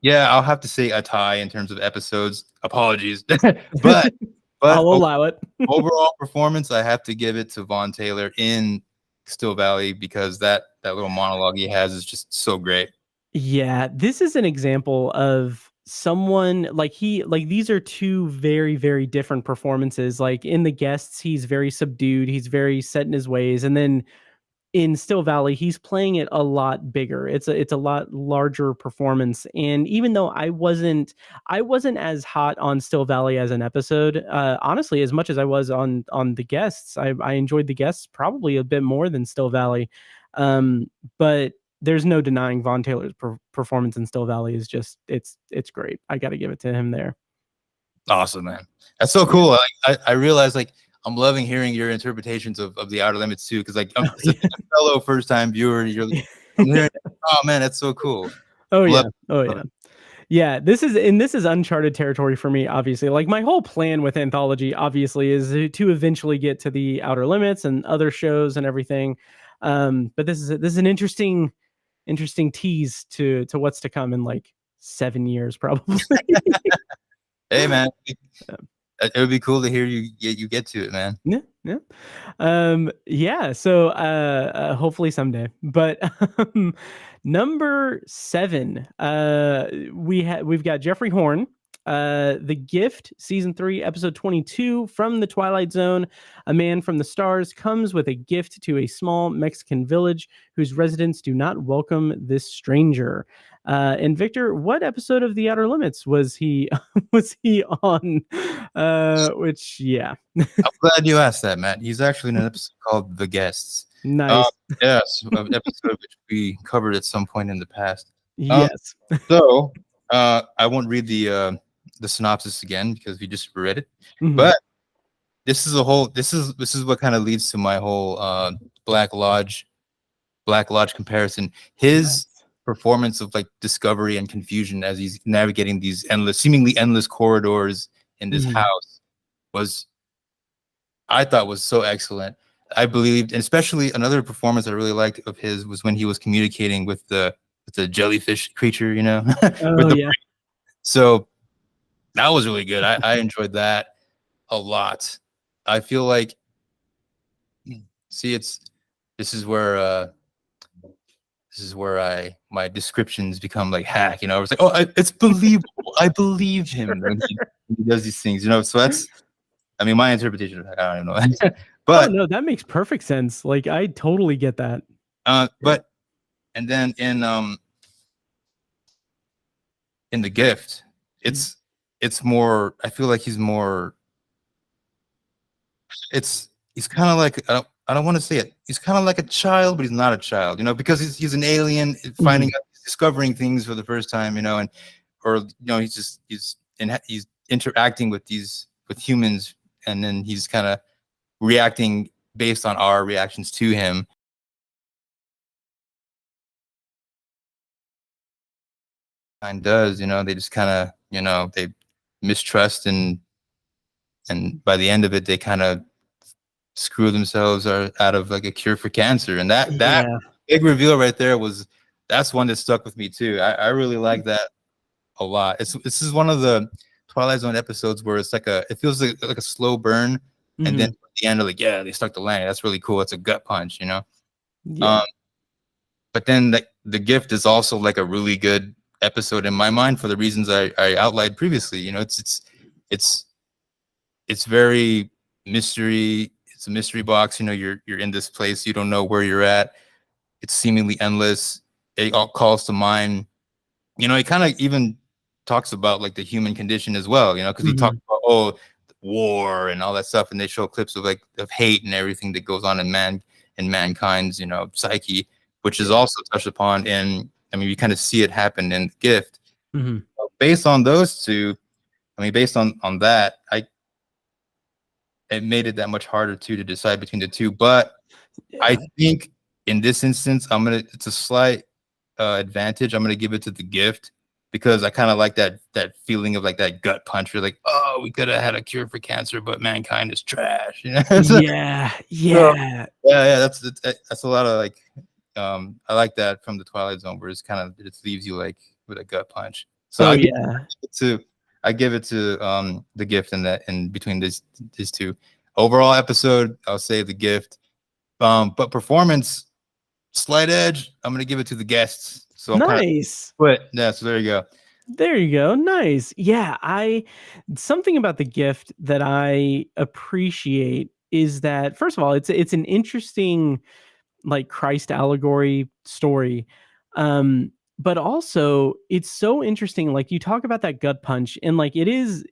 Speaker 3: yeah, I'll have to say a tie in terms of episodes. Apologies, but
Speaker 2: I'll allow it.
Speaker 3: Overall performance, I have to give it to Vaughn Taylor in Still Valley because that little monologue he has is just so great.
Speaker 2: Yeah, this is an example of someone like these are two very, very different performances. Like in the guests, he's very subdued, he's very set in his ways, and then in Still Valley, he's playing it a lot bigger. It's a lot larger performance. And even though I wasn't as hot on Still Valley as an episode, honestly, as much as I was on the guests, I enjoyed the guests probably a bit more than Still Valley. But there's no denying Vaughn Taylor's performance in Still Valley is just it's great. I got to give it to him there.
Speaker 3: Awesome, man. That's so cool. I realized like I'm loving hearing your interpretations of the Outer Limits too, because like I'm a fellow first time viewer. I'm hearing, oh man, that's so cool.
Speaker 2: Yeah. This is uncharted territory for me. Obviously, like my whole plan with Anthology, obviously, is to eventually get to the Outer Limits and other shows and everything. But this is an interesting tease to what's to come in like 7 years, probably.
Speaker 3: Hey man. It would be cool to hear you get to it, man.
Speaker 2: Yeah. So hopefully someday. But number 7, we've got Jeffrey Horn. The Gift, season 3, episode 22, from the Twilight Zone. A man from the stars comes with a gift to a small Mexican village whose residents do not welcome this stranger. And Victor, what episode of The Outer Limits was he on? Which, yeah.
Speaker 3: I'm glad you asked that, Matt. He's actually in an episode called The Guests.
Speaker 2: Nice.
Speaker 3: Yes, an episode which we covered at some point in the past.
Speaker 2: Yes.
Speaker 3: So I won't read the synopsis again because we just read it. But this is what kind of leads to my whole Black Lodge comparison. His performance of like discovery and confusion as he's navigating these seemingly endless corridors in this house I thought was so excellent. I believed, and especially another performance I really liked of his was when he was communicating with the jellyfish creature, So that was really good. I enjoyed that a lot. I feel like, this is where my descriptions become like hack. I was like, oh, it's believable. I believe him when he does these things. So I mean, my interpretation, I don't know.
Speaker 2: Oh
Speaker 3: But
Speaker 2: no, that makes perfect sense. Like I totally get that.
Speaker 3: but and then in the gift, it's more, I feel like he's more, he's kind of like, I don't want to say it, he's kind of like a child, but he's not a child, you know, because he's an alien finding out, discovering things for the first time, you know, and or you know, he's interacting with humans, and then he's kind of reacting based on our reactions to him. And does, you know, they just kind of, you know, they mistrust, and by the end of it, they kind of screw themselves out of like a cure for cancer. And that big reveal right there that's one that stuck with me too. I really like that a lot. This is one of the Twilight Zone episodes where it's like it feels like a slow burn, and then at the end, like, yeah, they stuck the landing. That's really cool. It's a gut punch, you know.
Speaker 2: Yeah.
Speaker 3: But then the gift is also like a really good episode in my mind for the reasons I outlined previously. You know, it's very mystery. It's a mystery box. You know, you're in this place. You don't know where you're at. It's seemingly endless. It all calls to mind. You know, it kind of even talks about like the human condition as well. You know, because he talks about war and all that stuff, and they show clips of of hate and everything that goes on in mankind's, you know, psyche, which is also touched upon in. I mean, you kind of see it happen in Gift. Based on those two, I mean, based on that, it made it that much harder to decide between the two. But I think in this instance, it's a slight advantage. I'm gonna give it to the Gift, because I kind of like that feeling of like that gut punch. You're like, oh, we could have had a cure for cancer, but mankind is trash. You know? Yeah. That's a lot of like, I like that from the Twilight Zone, where it just leaves you like with a gut punch. So I give it to the Gift in between these two. Overall episode, I'll say the Gift. But performance, slight edge, I'm gonna give it to the guests. So
Speaker 2: nice.
Speaker 3: But yeah, so there you go.
Speaker 2: There you go. Nice. Yeah, something about the Gift that I appreciate is that, first of all, it's an interesting like Christ allegory story. But also it's so interesting. Like you talk about that gut punch, and like it is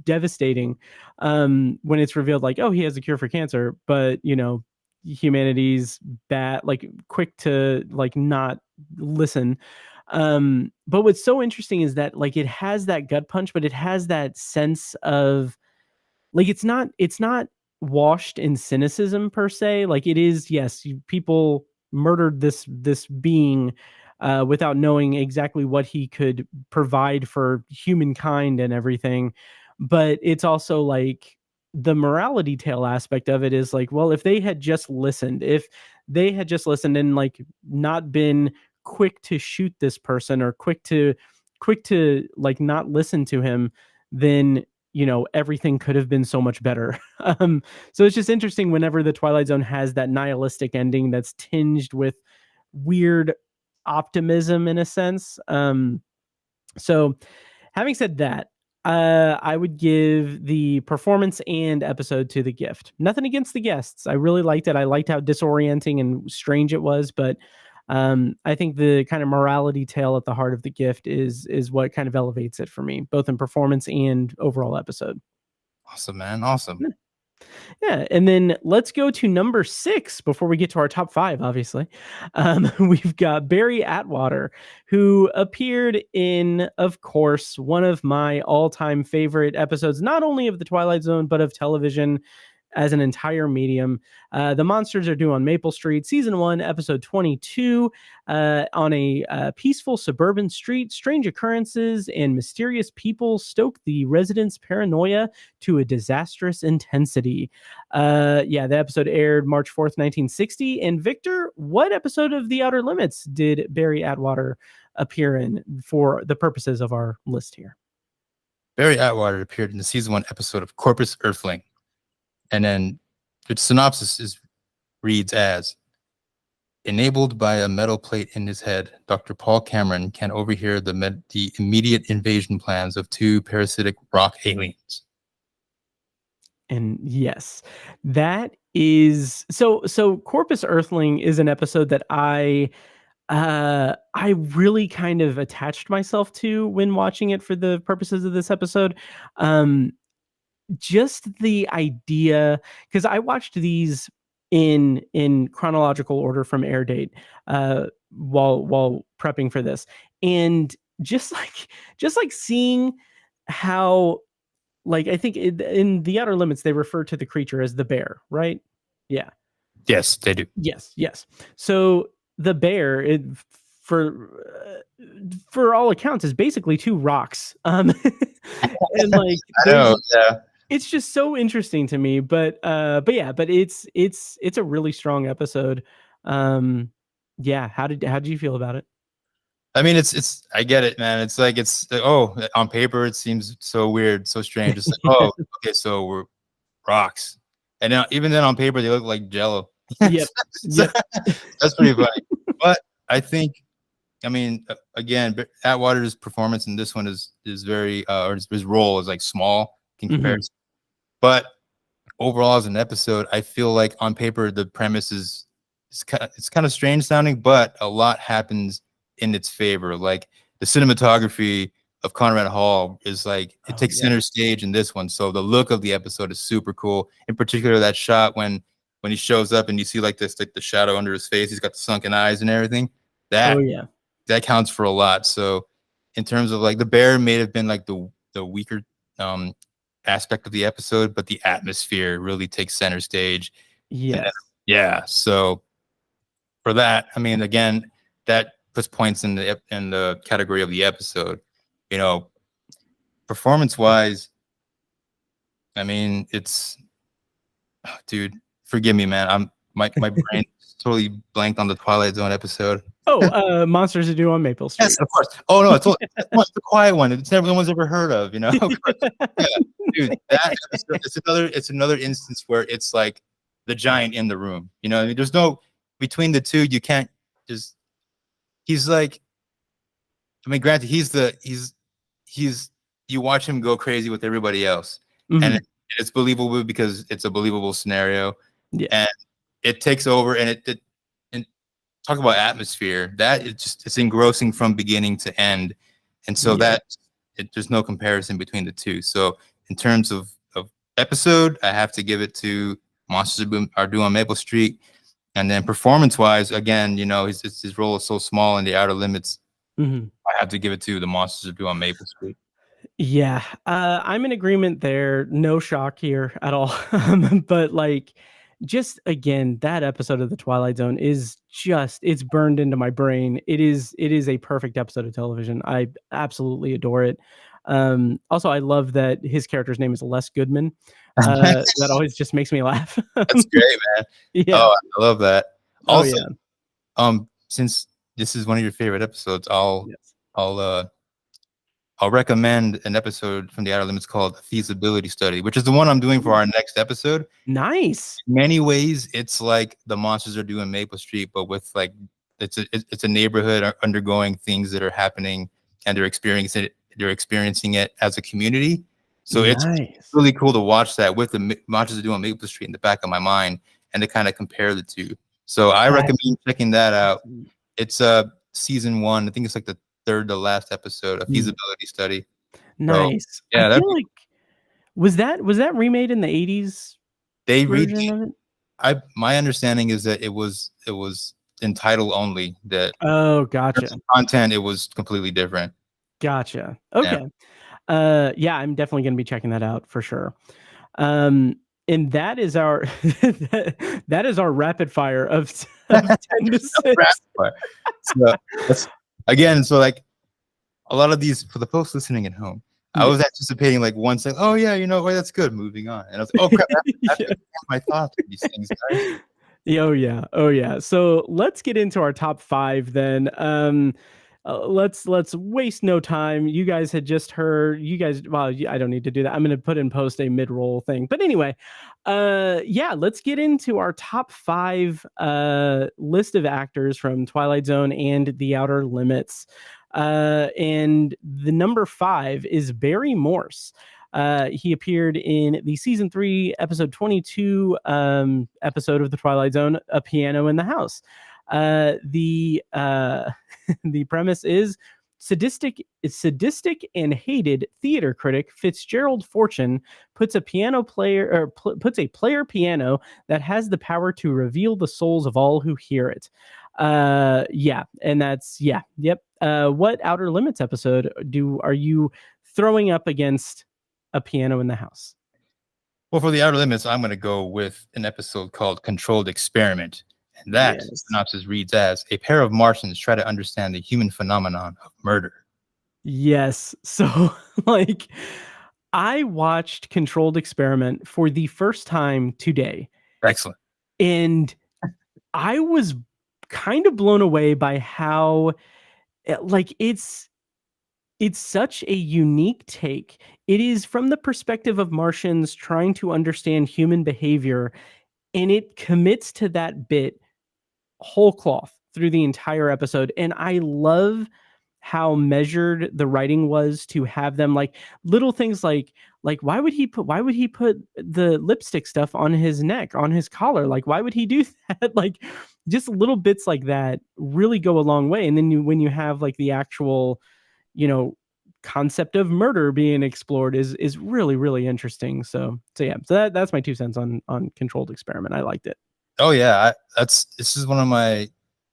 Speaker 2: devastating when it's revealed like, oh, he has a cure for cancer, but you know, humanity's bad, like quick to like not listen. But what's so interesting is that like it has that gut punch, but it has that sense of like it's not washed in cynicism per se. Like it is, yes, people murdered this being without knowing exactly what he could provide for humankind and everything. But it's also like the morality tale aspect of it is like, well, if they had just listened, and like not been quick to shoot this person, or quick to like not listen to him, then you know, everything could have been so much better. So it's just interesting whenever the Twilight Zone has that nihilistic ending that's tinged with weird optimism in a sense. So having said that, I would give the performance and episode to the Gift. Nothing against the guests. I really liked it. I liked how disorienting and strange it was, but I think the kind of morality tale at the heart of the Gift is what kind of elevates it for me, both in performance and overall episode.
Speaker 3: Awesome, man. Awesome.
Speaker 2: Yeah, and then let's go to number 6 before we get to our top 5, obviously. We've got Barry Atwater, who appeared in, of course, one of my all-time favorite episodes, not only of The Twilight Zone, but of television as an entire medium. The Monsters Are Due on Maple Street, Season 1, Episode 22. On a peaceful suburban street, strange occurrences and mysterious people stoke the residents' paranoia to a disastrous intensity. The episode aired March 4th, 1960. And Victor, what episode of The Outer Limits did Barry Atwater appear in for the purposes of our list here?
Speaker 3: Barry Atwater appeared in the Season 1 episode of Corpus Earthling. And then the synopsis reads as: enabled by a metal plate in his head, Dr. Paul Cameron can overhear the immediate invasion plans of 2 parasitic rock aliens.
Speaker 2: And yes, that is so Corpus Earthling is an episode that I really kind of attached myself to when watching it for the purposes of this episode. Just the idea, because I watched these in chronological order from air date while prepping for this, and just like seeing how, like, I think in the Outer Limits they refer to the creature as the bear, right? Yeah.
Speaker 3: Yes, they do.
Speaker 2: Yes. So the bear, for all accounts, is basically two rocks. And like,
Speaker 3: I know. Yeah.
Speaker 2: it's just so interesting to me. But it's a really strong episode. Yeah. How did you feel about it?
Speaker 3: I mean, it's I get it, man. It's like on paper it seems so weird, so strange. It's like, oh, okay, so we're rocks, and now even then on paper they look like Jello.
Speaker 2: Yep.
Speaker 3: That's pretty funny. But I think, I mean, again, Atwater's performance in this one is very, or his role is like small in comparison. But overall, as an episode, I feel like on paper the premise is it's kind of strange sounding, but a lot happens in its favor. Like the cinematography of Conrad Hall is like it takes center stage in this one. So the look of the episode is super cool. In particular, that shot when he shows up and you see like this, like the shadow under his face, he's got the sunken eyes and everything. That counts for a lot. So in terms of like the bear may have been like the weaker aspect of the episode, but the atmosphere really takes center stage. Yeah. So for that, I mean, again, that puts points in the category of the episode. You know, performance wise, I mean, it's, dude, forgive me, man. My brain totally blanked on the Twilight Zone episode.
Speaker 2: Monsters That Do on Maple Street.
Speaker 3: Yes, of course. Oh no, it's the quiet one. It's no one's ever heard of, you know. Yeah, dude, that episode, it's another instance where it's like the giant in the room. You know, I mean, there's no between the two. You can't just. He's like, I mean, granted, he's you watch him go crazy with everybody else, and it's believable because it's a believable scenario, and it takes over, and it talk about atmosphere. That it's engrossing from beginning to end, and so there's no comparison between the two. So in terms of episode, I have to give it to Monsters Are Due on Maple Street, and then performance wise, again, you know, his role is so small in the Outer Limits. I have to give it to the Monsters Are Due on Maple Street.
Speaker 2: Yeah, I'm in agreement there. No shock here at all. But like, just again, that episode of the Twilight Zone is it's burned into my brain. It is a perfect episode of television. I absolutely adore it. Also, I love that his character's name is Les Goodman. That always just makes me laugh.
Speaker 3: That's great, man.
Speaker 2: Yeah.
Speaker 3: Oh, I love that. Also, since this is one of your favorite episodes, I'll recommend an episode from the Outer Limits called Feasibility Study, which is the one I'm doing for our next episode.
Speaker 2: Nice.
Speaker 3: In many ways, it's like the Monsters Are Due on Maple Street, but with like it's a neighborhood undergoing things that are happening, and they're experiencing it as a community. So it's really cool to watch that with the Monsters Are Due on Maple Street in the back of my mind, and to kind of compare the two. So I recommend checking that out. It's season 1. I think it's like the third to last episode, a feasibility study.
Speaker 2: Nice. So, yeah, I feel like was that remade in the 80s?
Speaker 3: They remade it. My understanding is that it was in title only. That
Speaker 2: gotcha.
Speaker 3: Content, it was completely different.
Speaker 2: Gotcha. Okay. Yeah, I'm definitely going to be checking that out for sure. And that is our that is our rapid fire of 10 to 6.
Speaker 3: So again, so like a lot of these, for the folks listening at home, I was anticipating like one saying, "Oh yeah, you know, that's good, moving on," and I was like, "Oh crap, that's my thoughts on these things, guys."
Speaker 2: Oh yeah. So let's get into our top 5 then. Let's waste no time. You guys had just heard. Well, I don't need to do that. I'm going to put in post a mid-roll thing. But anyway, let's get into our top 5 list of actors from Twilight Zone and The Outer Limits. And the number 5 is Barry Morse. He appeared in the season 3, episode 22 episode of The Twilight Zone, A Piano in the House. The premise is sadistic and hated theater critic Fitzgerald Fortune puts a player piano that has the power to reveal the souls of all who hear it. What Outer Limits episode are you throwing up against A Piano in the House?
Speaker 3: Well, for the Outer Limits, I'm going to go with an episode called Controlled Experiment. And that synopsis reads as: a pair of Martians try to understand the human phenomenon of murder.
Speaker 2: Yes. So, like, I watched Controlled Experiment for the first time today.
Speaker 3: Excellent.
Speaker 2: And I was kind of blown away by how, like, it's such a unique take. It is from the perspective of Martians trying to understand human behavior, and it commits to that bit whole cloth through the entire episode. And I love how measured the writing was to have them, like, little things like why would he put the lipstick stuff on his neck, on his collar? Like, why would he do that? Like, just little bits like that really go a long way. And then when you have like the actual, concept of murder being explored is really, really interesting. So that's my 2 cents on Controlled Experiment. I liked it.
Speaker 3: Oh yeah, this is one of my.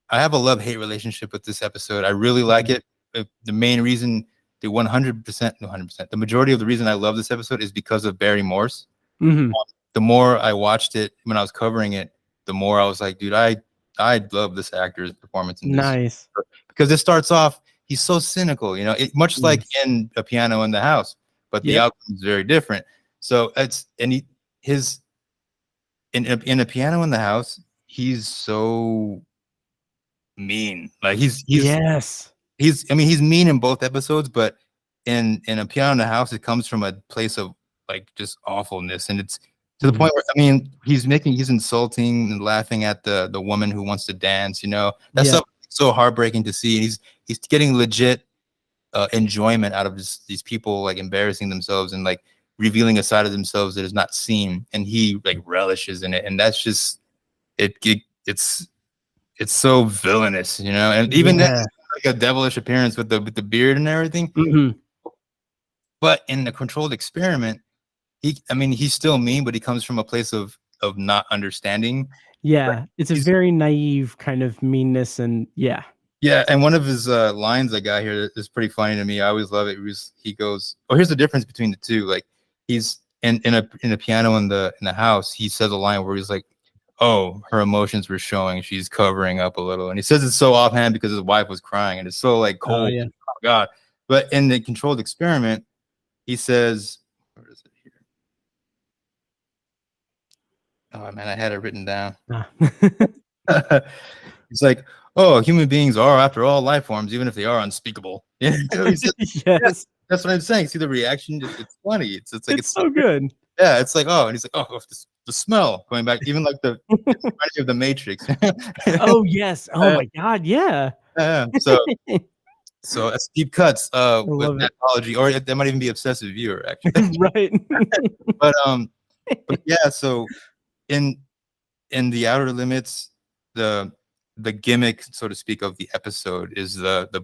Speaker 3: I have a love-hate relationship with this episode. I really like it. The main reason, the 100%, the majority of the reason I love this episode is because of Barry Morse.
Speaker 2: Mm-hmm.
Speaker 3: The more I watched it when I was covering it, the more I was like, dude, I love this actor's performance in this.
Speaker 2: Nice.
Speaker 3: Because it starts off, he's so cynical, much like in A Piano in the House, but the outcome is very different. So in A Piano in the House, he's so mean. Like he's mean in both episodes, but in A Piano in the House, it comes from a place of like just awfulness, and it's to the point where he's insulting and laughing at the woman who wants to dance. That's so heartbreaking to see. And he's getting legit enjoyment out of these people like embarrassing themselves and like revealing a side of themselves that is not seen, and he like relishes in it, and that's just it's so villainous, and even then, like a devilish appearance with the beard and everything. But in the Controlled Experiment, he's still mean, but he comes from a place of not understanding.
Speaker 2: Yeah, it's a very naive kind of meanness, and yeah.
Speaker 3: And one of his lines I got here is pretty funny to me. I always love it. He goes, "Oh, here's the difference between the two." Like he's in a piano in the house. He says a line where he's like, "Oh, her emotions were showing. She's covering up a little." And he says it so offhand because his wife was crying, and it's so like cold. Oh God! But in the Controlled Experiment, he says, "Where is it here?" Oh man, I had it written down. He's like, "Oh, human beings are, after all, life forms, even if they are unspeakable." Yes, that's what I'm saying. See the reaction? It's funny. It's
Speaker 2: so good.
Speaker 3: Yeah, it's like, oh, and he's like, "Oh, the smell going back, even like the of the Matrix."
Speaker 2: Oh yes. Oh my God. Yeah.
Speaker 3: So that's deep cuts with Anthology, or there might even be Obsessive Viewer actually.
Speaker 2: Right.
Speaker 3: but yeah, so in the Outer Limits, the gimmick, so to speak, of the episode is the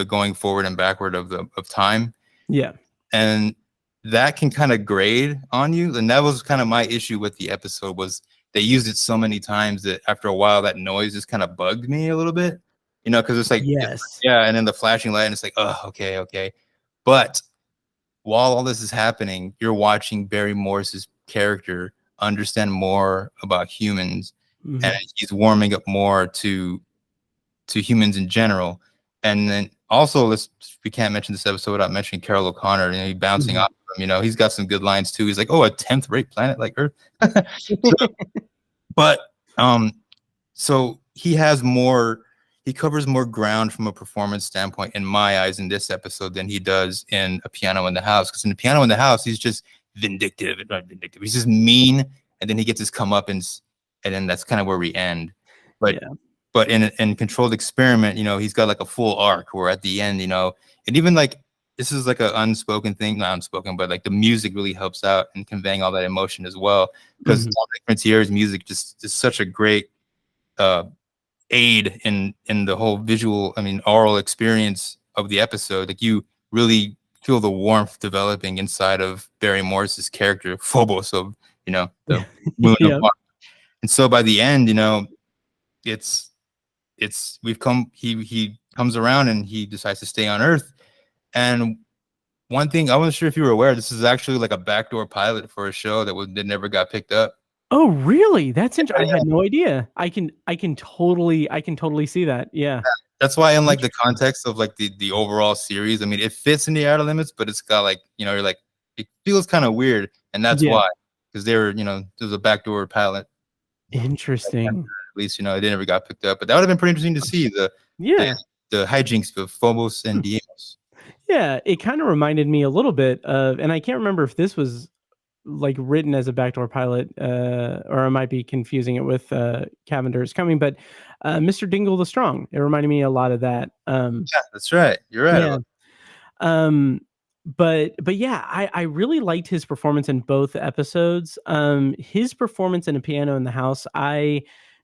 Speaker 3: going forward and backward of time.
Speaker 2: Yeah.
Speaker 3: And that can kind of grade on you. And that was kind of my issue with the episode, was they used it so many times that after a while that noise just kind of bugged me a little bit, because it's like, and then the flashing light, and it's like, oh, okay. But while all this is happening, you're watching Barry Morse's character understand more about humans, and he's warming up more to humans in general. And then also, we can't mention this episode without mentioning Carol O'Connor, he bouncing off of him. He's got some good lines too. He's like, "Oh, a 10th rate planet like Earth." So he covers more ground from a performance standpoint in my eyes in this episode than he does in A Piano in the House. Because in A Piano in the House, he's just vindictive. He's just mean, and then he gets his comeuppance, and then that's kind of where we end. But in Controlled Experiment, he's got like a full arc where at the end, and even like this is like an unspoken thing, not unspoken, but like the music really helps out in conveying all that emotion as well. Because Dominic Frontier's music just is such a great aid in the whole visual, I mean, oral experience of the episode. Like you really feel the warmth developing inside of Barry Morris's character, Phobos, of, you know, the moon of Mars. And so by the end, you know, it's we've come, he comes around and he decides to stay on Earth. And one thing, I wasn't sure if you were aware, this is actually like a backdoor pilot for a show that never got picked up.
Speaker 2: Oh, really? That's interesting. I had no idea. I can totally see that. Yeah.
Speaker 3: That's why in like the context of like the overall series, I mean, it fits in the outer limits, but it's got like, you know, you're like, it feels kind of weird. And that's why, because they were, you know, there's a backdoor pilot.
Speaker 2: Interesting.
Speaker 3: At least, you know, it never got picked up, but that would have been pretty interesting to see the hijinks of Phobos and Deimos. Yeah,
Speaker 2: it kind of reminded me a little bit of, and I can't remember if this was like written as a backdoor pilot, or I might be confusing it with Cavender's Coming, but Mr. Dingle the Strong. It reminded me a lot of that.
Speaker 3: Yeah, that's right. You're right.
Speaker 2: Yeah. But yeah, I really liked his performance in both episodes. His performance in A Piano in the House, I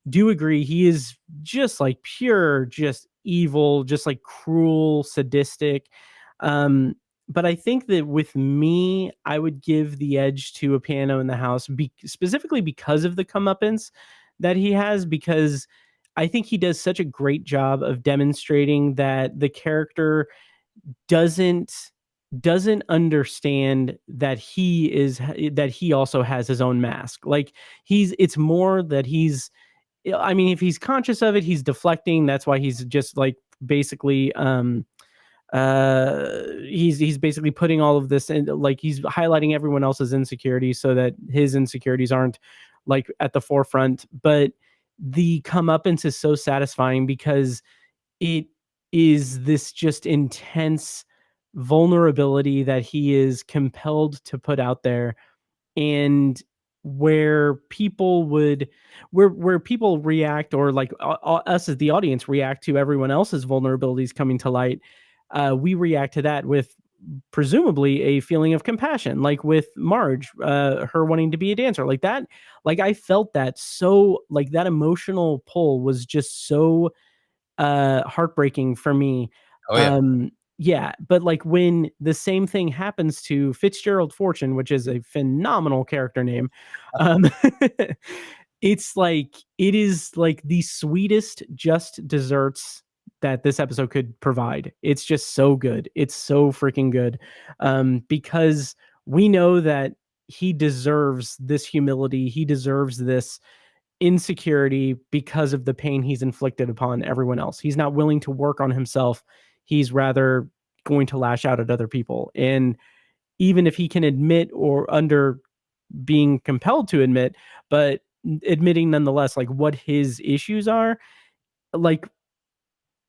Speaker 2: do agree, he is just like pure, just evil, just like cruel, sadistic. But I think that with me, I would give the edge to A Piano in the House, specifically because of the comeuppance that he has, because I think he does such a great job of demonstrating that the character doesn't understand that he also has his own mask. Like it's more that I mean, if he's conscious of it, he's deflecting. That's why he's just like basically he's basically putting all of this in, like he's highlighting everyone else's insecurities so that his insecurities aren't like at the forefront. But the comeuppance is so satisfying because it is this just intense vulnerability that he is compelled to put out there, and where people react, or like us as the audience react to everyone else's vulnerabilities coming to light, we react to that with presumably a feeling of compassion, like with Marge, her wanting to be a dancer, like that. Like I felt that, so like that emotional pull was just so heartbreaking for me.
Speaker 3: Oh yeah.
Speaker 2: Yeah, but like when the same thing happens to Fitzgerald Fortune, which is a phenomenal character name, it's like, it is like the sweetest just desserts that this episode could provide. It's just so good. It's so freaking good, because we know that he deserves this humility. He deserves this insecurity because of the pain he's inflicted upon everyone else. He's not willing to work on himself. He's rather going to lash out at other people. And even if he can admit, or under being compelled to admit, but admitting nonetheless, like what his issues are, like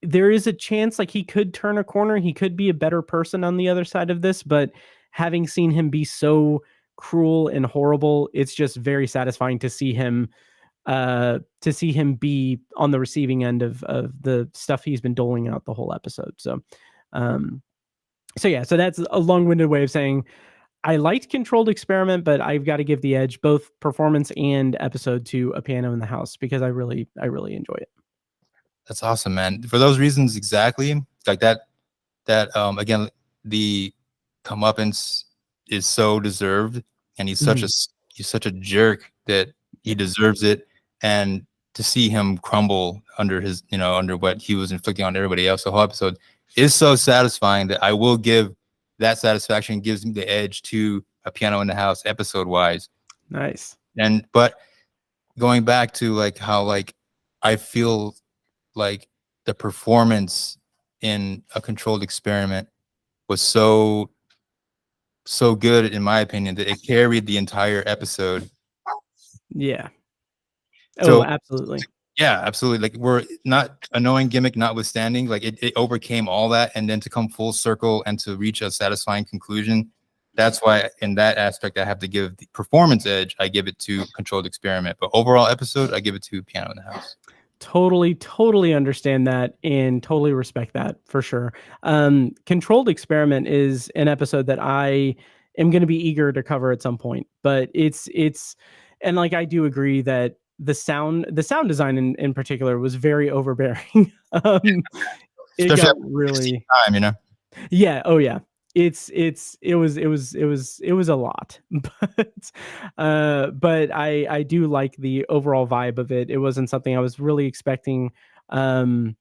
Speaker 2: there is a chance like he could turn a corner. He could be a better person on the other side of this, but having seen him be so cruel and horrible, it's just very satisfying to see him be on the receiving end of the stuff he's been doling out the whole episode. So yeah, so that's a long-winded way of saying I liked Controlled Experiment, but I've got to give the edge, both performance and episode, to A Piano in the House, because I really enjoy it.
Speaker 3: That's awesome, man. For those reasons, exactly like that again, the comeuppance is so deserved, and he's such a jerk that he deserves it. And to see him crumble under his, you know, under what he was inflicting on everybody else, the whole episode is so satisfying that I will give that satisfaction, gives me the edge to A Piano in the House episode wise.
Speaker 2: Nice.
Speaker 3: And but going back to like how like I feel like the performance in A Controlled Experiment was so good, in my opinion, that it carried the entire episode.
Speaker 2: Yeah.
Speaker 3: So,
Speaker 2: absolutely.
Speaker 3: Yeah, absolutely. Like, we're not annoying gimmick notwithstanding, like it overcame all that, and then to come full circle and to reach a satisfying conclusion. That's why in that aspect I have to give the performance edge. I give it to Controlled Experiment, but overall episode I give it to Piano in the House.
Speaker 2: Totally understand that and totally respect that for sure. Controlled Experiment is an episode that I am going to be eager to cover at some point, but it's and like I do agree that the sound design in particular was very overbearing. It
Speaker 3: Especially
Speaker 2: got
Speaker 3: after
Speaker 2: really
Speaker 3: time, you know.
Speaker 2: yeah, oh yeah. It was a lot. But I do like the overall vibe of it. It wasn't something I was really expecting. And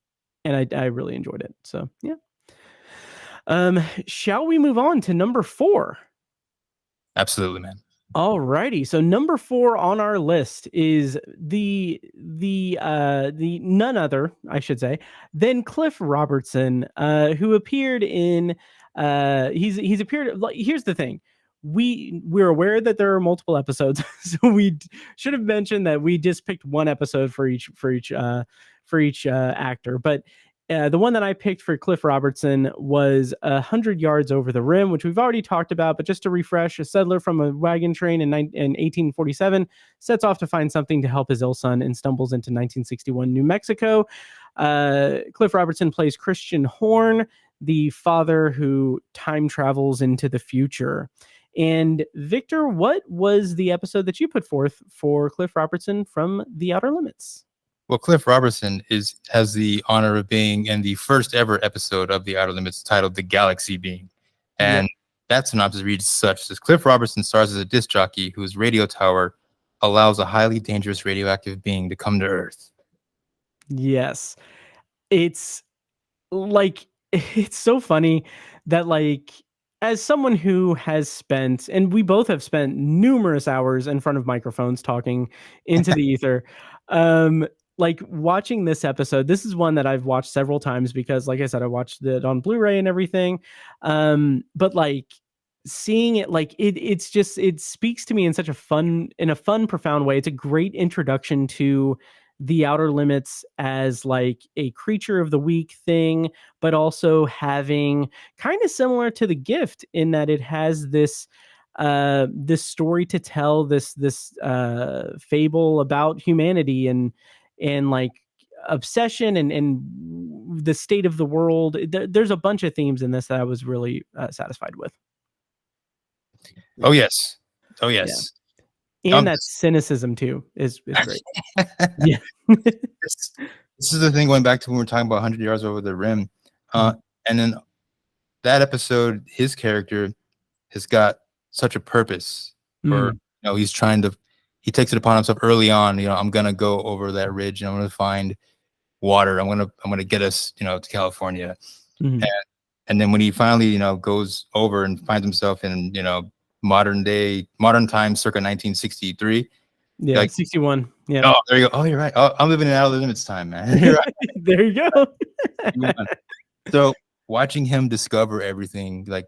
Speaker 2: I really enjoyed it. So yeah. Shall we move on to number 4?
Speaker 3: Absolutely, man.
Speaker 2: Alrighty, so number 4 on our list is the none other, I should say, than Cliff Robertson, who appeared in he's appeared. Like, here's the thing, we're aware that there are multiple episodes, so we should have mentioned that we just picked one episode for each actor, but. The one that I picked for Cliff Robertson was 100 Yards Over the Rim, which we've already talked about. But just to refresh, a settler from a wagon train in 1847 sets off to find something to help his ill son and stumbles into 1961 New Mexico. Cliff Robertson plays Christian Horn, the father who time travels into the future. And Victor, what was the episode that you put forth for Cliff Robertson from The Outer Limits?
Speaker 3: Well, Cliff Robertson has the honor of being in the first ever episode of The Outer Limits titled The Galaxy Being. And that synopsis reads such: as Cliff Robertson stars as a disc jockey whose radio tower allows a highly dangerous radioactive being to come to Earth.
Speaker 2: Yes. It's like, it's so funny that, like, as someone who has spent, and we both have spent numerous hours in front of microphones talking into the ether, like watching this episode, this is one that I've watched several times because, like I said, I watched it on Blu-ray and everything. But like seeing it, like it's just, it speaks to me in such a fun, profound way. It's a great introduction to The Outer Limits as like a creature of the week thing, but also having kind of similar to The Gift in that it has this story to tell, this fable about humanity and like obsession and the state of the world. There's a bunch of themes in this that I was really satisfied with.
Speaker 3: Oh yes, oh yes.
Speaker 2: Yeah. And that cynicism too is great. Yeah.
Speaker 3: This is the thing, going back to when we were talking about 100 Yards Over the Rim. And then that episode, his character has got such a purpose. Or he's trying to, he takes it upon himself early on, I'm gonna go over that ridge and I'm gonna find water. I'm gonna get us, to California. And then when he finally, goes over and finds himself in, modern time, circa 1963.
Speaker 2: Yeah, like 61. Yeah.
Speaker 3: Oh, there you go. Oh, you're right. Oh, I'm living in Outer Limits time, man. You're right.
Speaker 2: There you go.
Speaker 3: So watching him discover everything, like,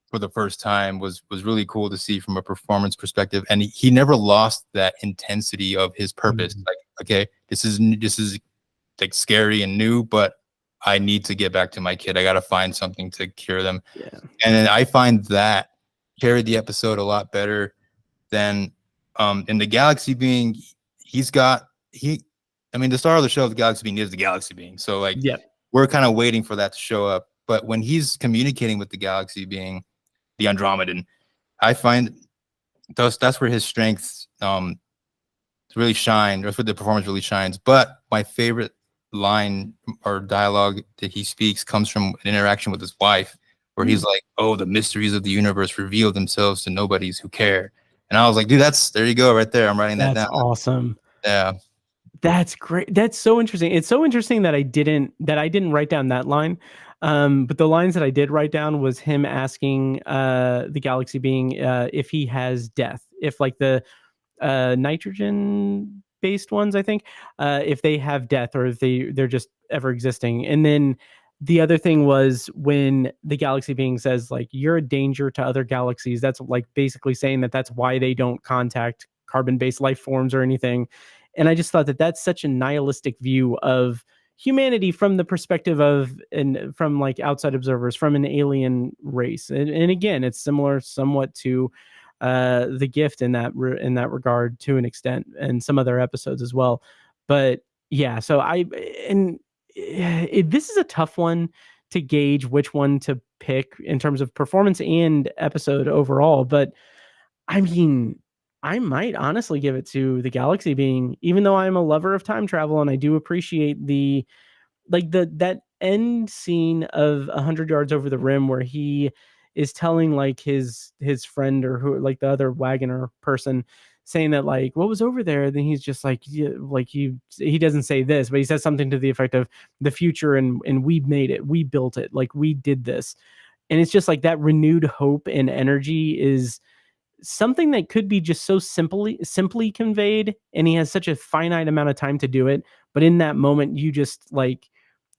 Speaker 3: for the first time was really cool to see from a performance perspective. And he never lost that intensity of his purpose. Like, okay, this is like scary and new, but I need to get back to my kid. I got to find something to cure them. Yeah. And then I find that carried the episode a lot better than in The Galaxy Being. The star of the show, The Galaxy Being, is the Galaxy Being. So like, we're kind of waiting for that to show up. But when he's communicating with the Galaxy Being, the Andromedan, I find that's where his strengths really shine. That's where the performance really shines. But my favorite line or dialogue that he speaks comes from an interaction with his wife, where he's like, "Oh, the mysteries of the universe reveal themselves to nobodies who care." And I was like, dude, there you go, right there. I'm writing that down.
Speaker 2: That's awesome.
Speaker 3: Yeah.
Speaker 2: That's great. That's so interesting. It's so interesting that I didn't write down that line. But the lines that I did write down was him asking the Galaxy Being if he has death, if like the nitrogen based ones, I think, if they have death or if they're just ever existing. And then the other thing was when the Galaxy Being says like, you're a danger to other galaxies. That's like basically saying that's why they don't contact carbon-based life forms or anything. And I just thought that's such a nihilistic view of humanity from the perspective of, and from like outside observers, from an alien race. And again, it's similar somewhat to The Gift in that regard to an extent, and some other episodes as well. But Yeah, so this is a tough one to gauge which one to pick in terms of performance and episode overall, but I mean, I might honestly give it to the Galaxy being, even though I'm a lover of time travel and I do appreciate that end scene of 100 yards over the rim where he is telling like his friend or who, like the other wagoner person, saying that like what was over there, then he's just like, yeah, like he doesn't say this, but he says something to the effect of the future, and we made it, we built it, like we did this. And it's just like that renewed hope and energy is something that could be just so simply conveyed, and he has such a finite amount of time to do it, but in that moment you just like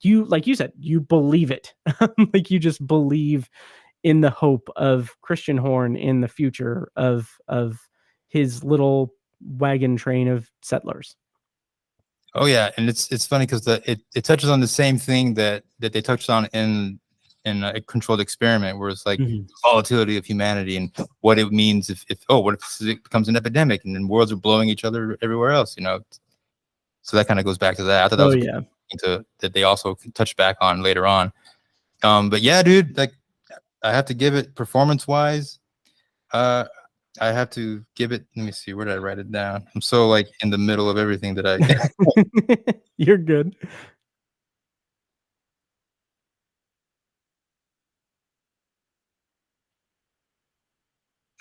Speaker 2: you said, you believe it. Like you just believe in the hope of Christian Horn in the future of his little wagon train of settlers.
Speaker 3: Oh yeah, and it's funny because it touches on the same thing that they touched on in a controlled experiment, where it's like
Speaker 2: Mhm.
Speaker 3: volatility of humanity and what it means if what if it becomes an epidemic and then worlds are blowing each other everywhere else, you know. So that kind of goes back to that. I thought that
Speaker 2: Oh
Speaker 3: was a
Speaker 2: yeah.
Speaker 3: cool that they also touched back on later on. But yeah, dude, like I have to give it performance wise. I have to give it. Let me see. Where did I write it down? I'm so like in the middle of everything that I.
Speaker 2: You're good.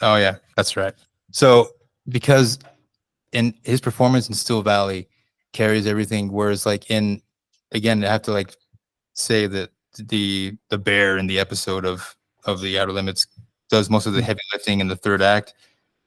Speaker 3: Oh yeah, that's right. So because in his performance in Still Valley carries everything, whereas like in again, I have to like say that the bear in the episode of the Outer Limits does most of the heavy lifting in the third act.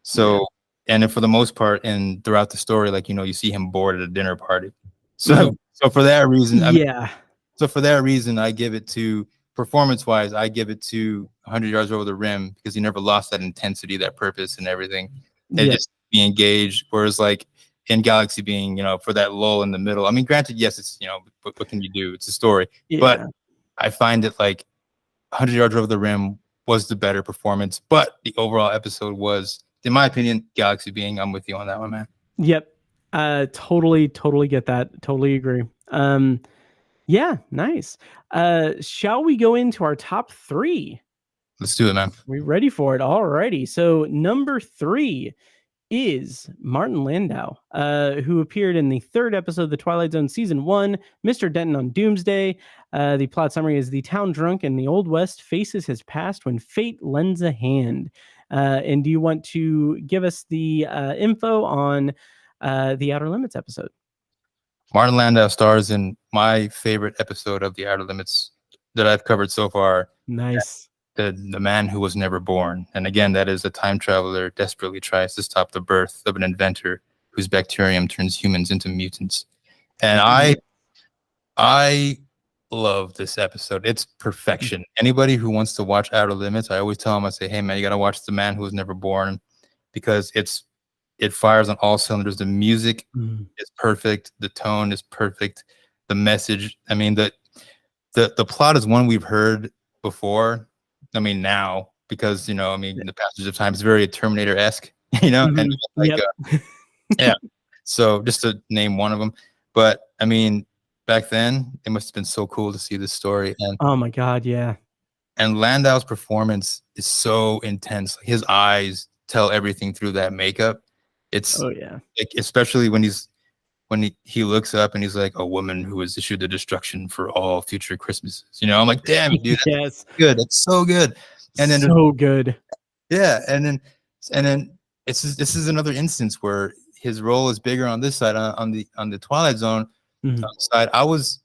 Speaker 3: So
Speaker 2: Yeah.
Speaker 3: and then for the most part, and throughout the story, like you see him bored at a dinner party. So for that reason, I mean,
Speaker 2: Yeah.
Speaker 3: so for that reason, I give it to performance wise, I give it to 100 yards over the rim because he never lost that intensity, that purpose, and everything. And
Speaker 2: Yep.
Speaker 3: just be engaged. Whereas like in Galaxy being, for that lull in the middle. I mean, granted, yes, it's what can you do? It's a story, but
Speaker 2: Yeah.
Speaker 3: I find it like 100 yards over the rim was the better performance, but the overall episode was, in my opinion, Galaxy being. I'm with you on that one, man.
Speaker 2: Yep. Totally get that. Totally agree. Yeah, nice. Shall we go into our top 3?
Speaker 3: Let's do it, man.
Speaker 2: We ready for it? Alrighty. So number 3 is Martin Landau, who appeared in the 3rd episode of The Twilight Zone Season 1, Mr. Denton on Doomsday. The plot summary is the town drunk in the Old West faces his past when fate lends a hand. And do you want to give us the info on the Outer Limits episode?
Speaker 3: Martin Landau stars in my favorite episode of The Outer Limits that I've covered so far.
Speaker 2: Nice.
Speaker 3: The man who was never born. And again, that is a time traveler desperately tries to stop the birth of an inventor whose bacterium turns humans into mutants. And I love this episode. It's perfection. Anybody who wants to watch Outer Limits, I always tell them, I say, hey man, you gotta watch The Man Who Was Never Born, because it fires on all cylinders. The music is perfect, the tone is perfect, the message. I mean, the plot is one we've heard before. I mean, now, because the passage of time is very Terminator-esque, and like
Speaker 2: Yep.
Speaker 3: yeah. So just to name one of them, but I mean, back then it must have been so cool to see this story,
Speaker 2: Oh my God, yeah.
Speaker 3: and Landau's performance is so intense. His eyes tell everything through that makeup. It's
Speaker 2: Oh yeah.
Speaker 3: like, especially when he looks up and he's like, a woman who has issued the destruction for all future Christmases. I'm like, damn it, dude, that's
Speaker 2: Yes.
Speaker 3: good. That's so good. And then
Speaker 2: So good.
Speaker 3: yeah, and then this is another instance where his role is bigger on this side, on the Twilight Zone side. I was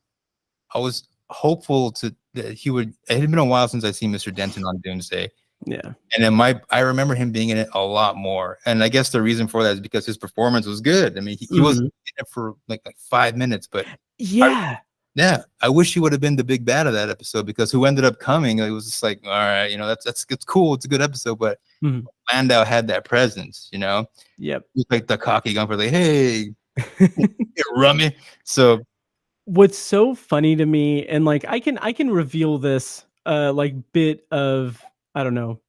Speaker 3: hopeful that he would. It had been a while since I seen Mr. Denton on Doomsday.
Speaker 2: Yeah.
Speaker 3: And then I remember him being in it a lot more. And I guess the reason for that is because his performance was good. I mean, he was in it for like 5 minutes, but
Speaker 2: Yeah.
Speaker 3: I wish he would have been the big bad of that episode, because who ended up coming, it was just like, all right, that's it's cool. It's a good episode, but Landau had that presence,
Speaker 2: Yep.
Speaker 3: He's like the cocky gun for like, hey, rummy. So
Speaker 2: What's so funny to me, and like I can reveal this like bit of, I don't know,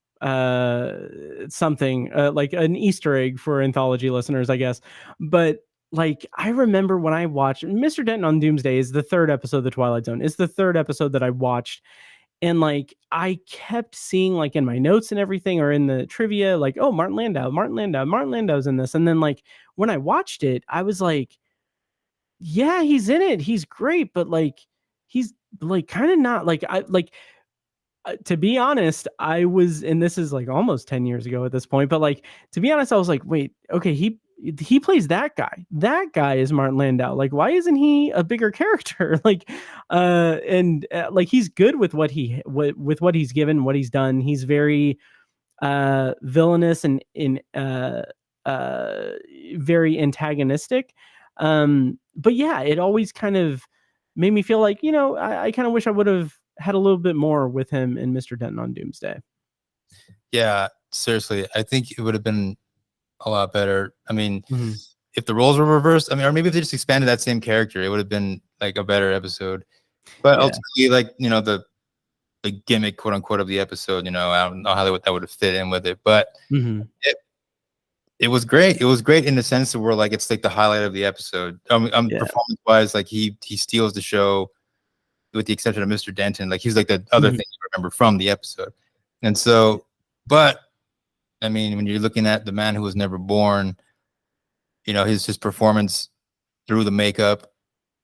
Speaker 2: something like an Easter egg for Anthology listeners, I guess. But like, I remember when I watched Mr. Denton on Doomsday is the third episode of the Twilight Zone. It's the third episode that I watched. And like, I kept seeing like in my notes and everything, or in the trivia, like, oh, Martin Landau's in this. And then like when I watched it, I was like, yeah, he's in it. He's great, but like, he's like kind of not like to be honest, I was, and this is like almost 10 years ago at this point, but like, to be honest, I was like, wait, okay, he plays that guy. That guy is Martin Landau. Like, why isn't he a bigger character? Like, like he's good with what with what he's given, what he's done. He's very villainous and very antagonistic. But yeah, it always kind of made me feel like, I kind of wish I would have had a little bit more with him in Mr. Denton on Doomsday.
Speaker 3: Yeah, seriously, I think it would have been a lot better. I mean, if the roles were reversed, I mean, or maybe if they just expanded that same character, it would have been like a better episode. But ultimately, like, the gimmick, quote unquote, of the episode, I don't know how that would have fit in with it, but it was great. It was great in the sense that we're like, it's like the highlight of the episode. Performance wise, like he steals the show, with the exception of Mr. Denton. Like he's like the other thing you remember from the episode. And so, but I mean, when you're looking at the man who was never born, his performance through the makeup,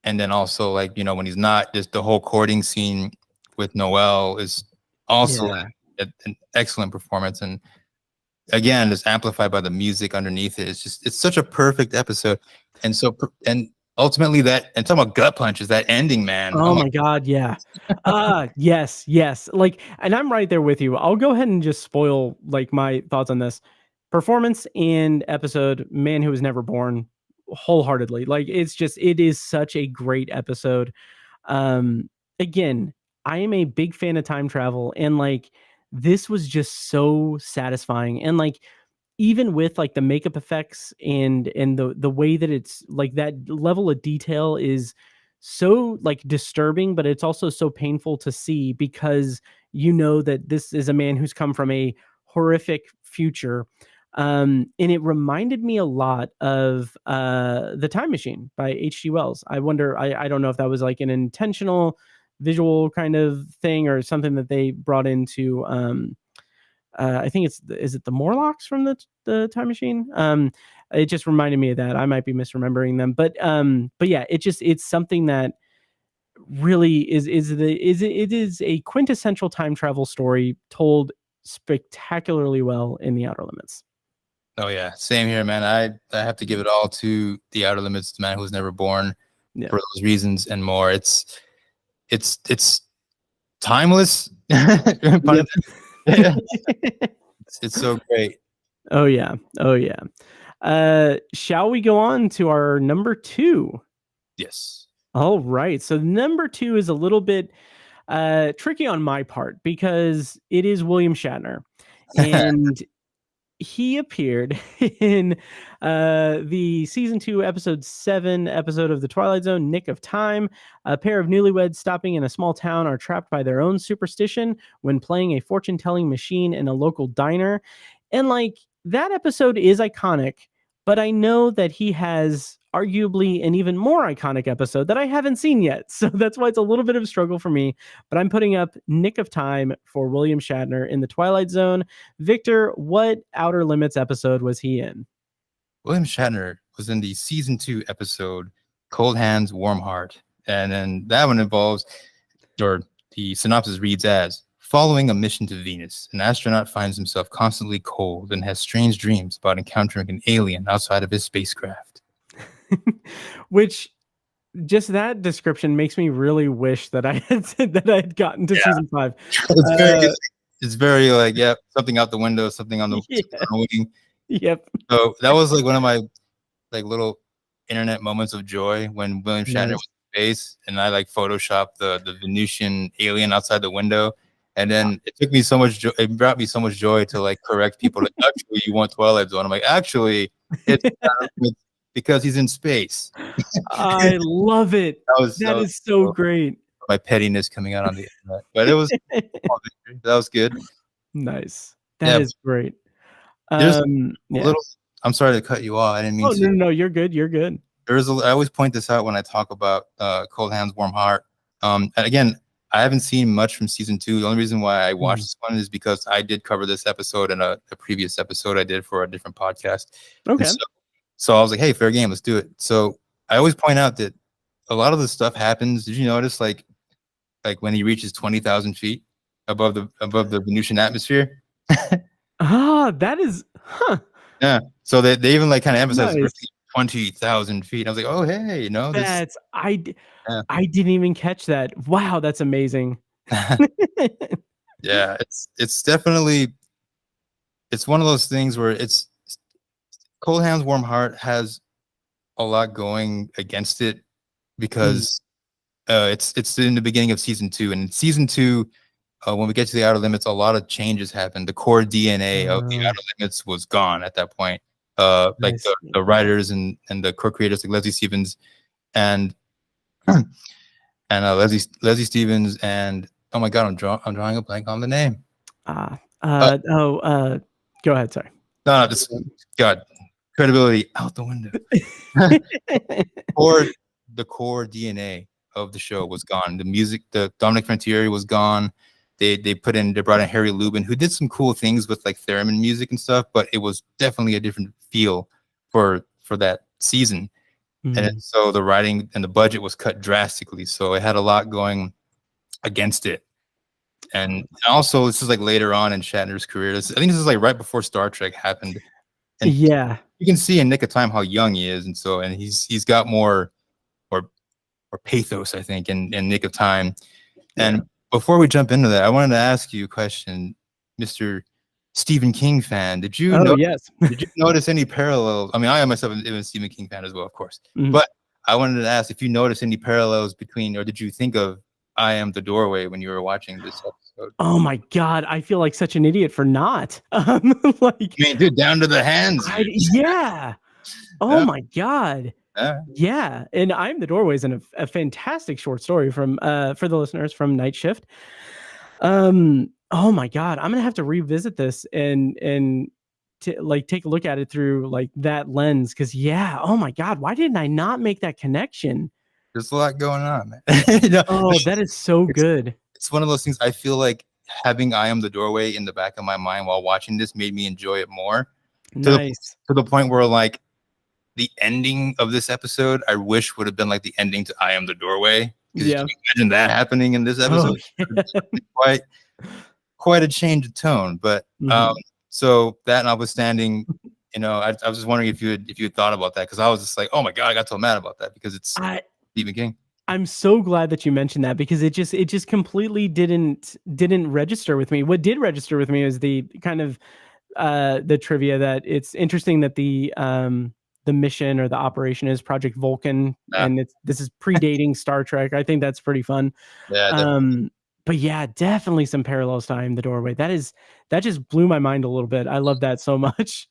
Speaker 3: and then also like, when he's not, just the whole courting scene with Noelle is also like an excellent performance. And again, just amplified by the music underneath it. It's such a perfect episode. And so, and ultimately and talking about gut punches, that ending, man.
Speaker 2: Oh my God. Yeah. Yes. Like, and I'm right there with you. I'll go ahead and just spoil like my thoughts on this performance and episode, Man Who Was Never Born, wholeheartedly. Like, it is such a great episode. Again, I am a big fan of time travel, and like, this was just so satisfying. And like, even with like the makeup effects and the way that it's like, that level of detail is so like disturbing, but it's also so painful to see, because that this is a man who's come from a horrific future. And it reminded me a lot of The Time Machine by H.G. Wells. I wonder, I don't know if that was like an intentional visual kind of thing, or something that they brought into I think is it the Morlocks from the Time Machine? It just reminded me of that. I might be misremembering them, but yeah, it's something that really it is a quintessential time travel story told spectacularly well in The Outer Limits.
Speaker 3: Oh yeah, same here, man. I have to give it all to The Outer Limits, The Man Who Was Never Born, for those reasons and more. It's timeless. It's so great.
Speaker 2: Oh yeah. Shall we go on to our number 2?
Speaker 3: Yes.
Speaker 2: All right. So number 2 is a little bit tricky on my part, because it is William Shatner, and he appeared in the season 2, episode 7 episode of The Twilight Zone, Nick of Time. A pair of newlyweds stopping in a small town are trapped by their own superstition when playing a fortune-telling machine in a local diner. And like, that episode is iconic, but I know that he has arguably an even more iconic episode that I haven't seen yet. So that's why it's a little bit of a struggle for me, but I'm putting up Nick of Time for William Shatner in The Twilight Zone. Victor, what Outer Limits episode was he in?
Speaker 3: William Shatner was in the season 2 episode Cold Hands, Warm Heart. And then that one involves, or the synopsis reads as, following a mission to Venus, an astronaut finds himself constantly cold and has strange dreams about encountering an alien outside of his spacecraft.
Speaker 2: Which, just that description makes me really wish that I had gotten to season 5.
Speaker 3: It's very like, something out the window, something on the wing.
Speaker 2: Yep.
Speaker 3: So that was like one of my like little internet moments of joy when William Shatner was in space, and I like photoshopped the Venusian alien outside the window. And then it took me so much joy. It brought me so much joy to like correct people. Like, actually, you want Twilight Zone? I'm like, actually, it's because he's in space.
Speaker 2: I love it. That is so great.
Speaker 3: My pettiness coming out on the internet, but it was that was good.
Speaker 2: Nice. That is great.
Speaker 3: There's a little. I'm sorry to cut you off. I didn't mean to.
Speaker 2: No, you're good. You're good.
Speaker 3: I always point this out when I talk about Cold Hands, Warm Heart. And again, I haven't seen much from season 2. The only reason why I watched this one is because I did cover this episode in a previous episode I did for a different podcast.
Speaker 2: Okay.
Speaker 3: So I was like, hey, fair game, let's do it. So I always point out that a lot of the stuff happens. Did you notice like when he reaches 20,000 feet above the Venusian atmosphere?
Speaker 2: That is,
Speaker 3: Yeah. So they even like kind of emphasize
Speaker 2: nice.
Speaker 3: 20,000 feet. I was like, oh, hey, you know,
Speaker 2: That's
Speaker 3: yeah.
Speaker 2: I didn't even catch that. Wow, that's amazing.
Speaker 3: Yeah, it's definitely, it's one of those things where it's Cold Hands, Warm Heart has a lot going against it because it's in the beginning of season 2, and in season 2, when we get to the Outer Limits, a lot of changes happened. The core DNA of the Outer Limits was gone at that point. Like the writers and the co-creators like Leslie Stevens and Leslie Stevens and oh my god, I'm drawing a blank on the name.
Speaker 2: Go ahead. Sorry.
Speaker 3: No, just God, credibility out the window. Or the core DNA of the show was gone. The music, the Dominic Frontieri was gone. They brought in Harry Lubin, who did some cool things with like theremin music and stuff, but it was definitely a different feel for that season. And so the writing and the budget was cut drastically. So it had a lot going against it. And also, this is like later on in Shatner's career. I think this is like right before Star Trek happened. And
Speaker 2: yeah,
Speaker 3: you can see in Nick of Time how young he is, and he's got more pathos, I think, in Nick of Time. And before we jump into that, I wanted to ask you a question, Mr. Stephen King fan. Did you notice any parallels? I mean, I myself am a Stephen King fan as well, of course. But I wanted to ask if you noticed any parallels between, or did you think of I Am the Doorway when you were watching this episode?
Speaker 2: Oh my god, I feel like such an idiot for not. Like,
Speaker 3: I mean, dude, down to the hands.
Speaker 2: Yeah. Oh my god. Yeah, and I Am the Doorway is a fantastic short story from for the listeners from Night Shift. Oh my god, I'm gonna have to revisit this and like take a look at it through like that lens, because oh my god, why didn't I not make that connection?
Speaker 3: There's a lot going on, man.
Speaker 2: That is so good.
Speaker 3: It's one of those things. I feel like having I Am the Doorway in the back of my mind while watching this made me enjoy it more.
Speaker 2: Nice.
Speaker 3: To the point where like the ending of this episode, I wish would have been like the ending to I Am the Doorway.
Speaker 2: Yeah.
Speaker 3: Can you imagine that happening in this episode? Quite a change of tone. But so that notwithstanding, you know, I was just wondering if you had thought about that, because I was just like, oh my god, I got so mad about that because it's Stephen King.
Speaker 2: I'm so glad that you mentioned that, because it just completely didn't register with me. What did register with me is the kind of the trivia that it's interesting that the mission or the operation is Project Vulcan, and this is predating Star Trek. I think that's pretty fun. But yeah, definitely some parallels to I Am the Doorway. That just blew my mind a little bit. I love that so much.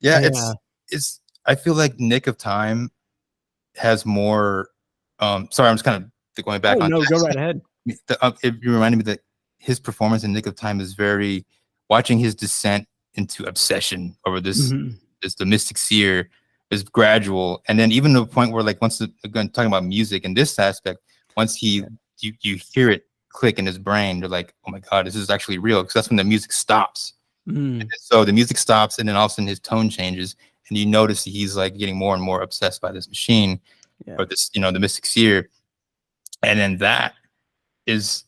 Speaker 3: It's I feel like Nick of Time has more sorry, I'm just kind of going back on
Speaker 2: no, go right ahead.
Speaker 3: It reminded me that his performance in Nick of Time is very, watching his descent into obsession over this the mystic seer is gradual, and then even to the point where like once again talking about music in this aspect, once you hear it click in his brain, you're like, oh my god, this is actually real, because that's when the music stops. So the music stops, and then all of a sudden his tone changes, and you notice he's like getting more and more obsessed by this machine, or this, you know, the mystic seer. And then that is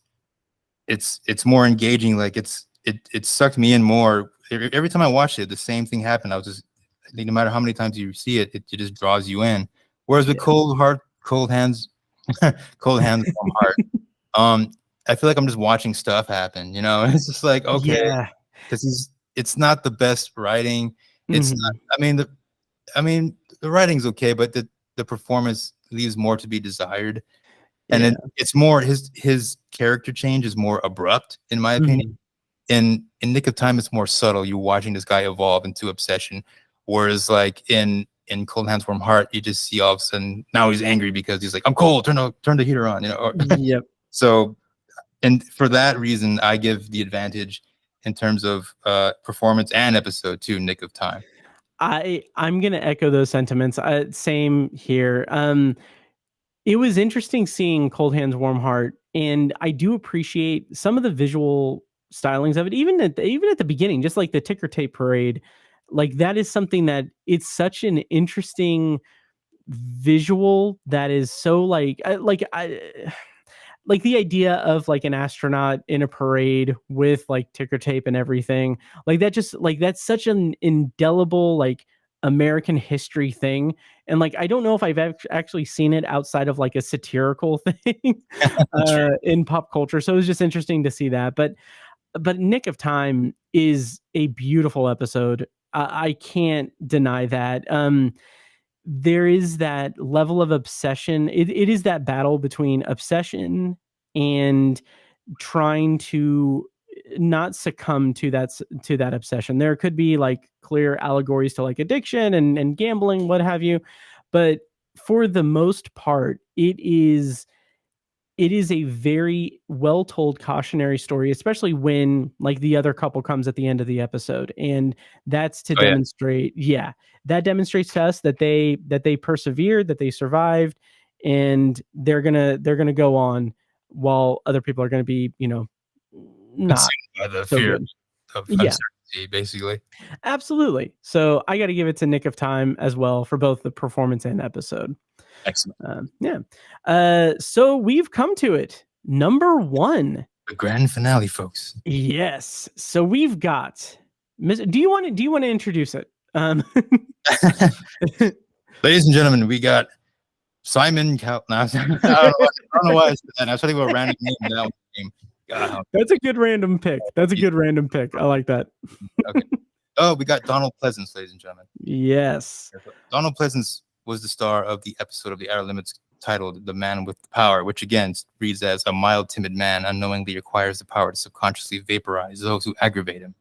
Speaker 3: it's more engaging. Like it sucked me in more. Every time I watched it, the same thing happened. I was just, no matter how many times you see it, it just draws you in. Whereas with Cold Hands, Warm Heart, I feel like I'm just watching stuff happen. You know, it's just like, okay, because it's not the best writing. It's not. I mean, the writing's okay, but the performance leaves more to be desired. And then it's more his character change is more abrupt, in my opinion. In Nick of Time, it's more subtle. You're watching this guy evolve into obsession, whereas like in Cold Hands, Warm Heart, you just see all of a sudden now he's angry because he's like, I'm cold, turn the heater on, you know. So, and for that reason, I give the advantage in terms of performance and episode to Nick of Time.
Speaker 2: I'm gonna echo those sentiments. Same here. It was interesting seeing Cold Hands Warm Heart, and I do appreciate some of the visual stylings of it, even at the beginning, just like the ticker tape parade. Like that is something that it's such an interesting visual that is so like the idea of like an astronaut in a parade with like ticker tape and everything, like that, just like that's such an indelible like American history thing. And like I don't know if I've actually seen it outside of like a satirical thing in pop culture, so it was just interesting to see that. But Nick of Time is a beautiful episode. I can't deny that. There is that level of obsession. It is that battle between obsession and trying to not succumb to that obsession. There could be like clear allegories to like addiction and gambling, what have you, but for the most part, it is a very well told cautionary story, especially when like the other couple comes at the end of the episode. And that's to demonstrate, that demonstrates to us that they persevered, that they survived, and they're gonna go on while other people are gonna be, not
Speaker 3: by the
Speaker 2: so
Speaker 3: fear
Speaker 2: good.
Speaker 3: of
Speaker 2: Yeah.
Speaker 3: uncertainty, basically.
Speaker 2: Absolutely. So I got to give it to Nick of Time as well for both the performance and episode.
Speaker 3: Excellent.
Speaker 2: So we've come to it. Number 1.
Speaker 3: The grand finale, folks.
Speaker 2: Yes. So we've got. Do you want to introduce it?
Speaker 3: Ladies and gentlemen, we got Simon Cow. No, I don't know why I said that. I was trying to go a random name. That name. God.
Speaker 2: That's a good random pick. I like that.
Speaker 3: Okay. Oh, we got Donald Pleasance, ladies and gentlemen.
Speaker 2: Yes.
Speaker 3: Donald Pleasance was the star of the episode of The Outer Limits titled The Man with the Power, which again reads as a mild, timid man unknowingly acquires the power to subconsciously vaporize those who aggravate him.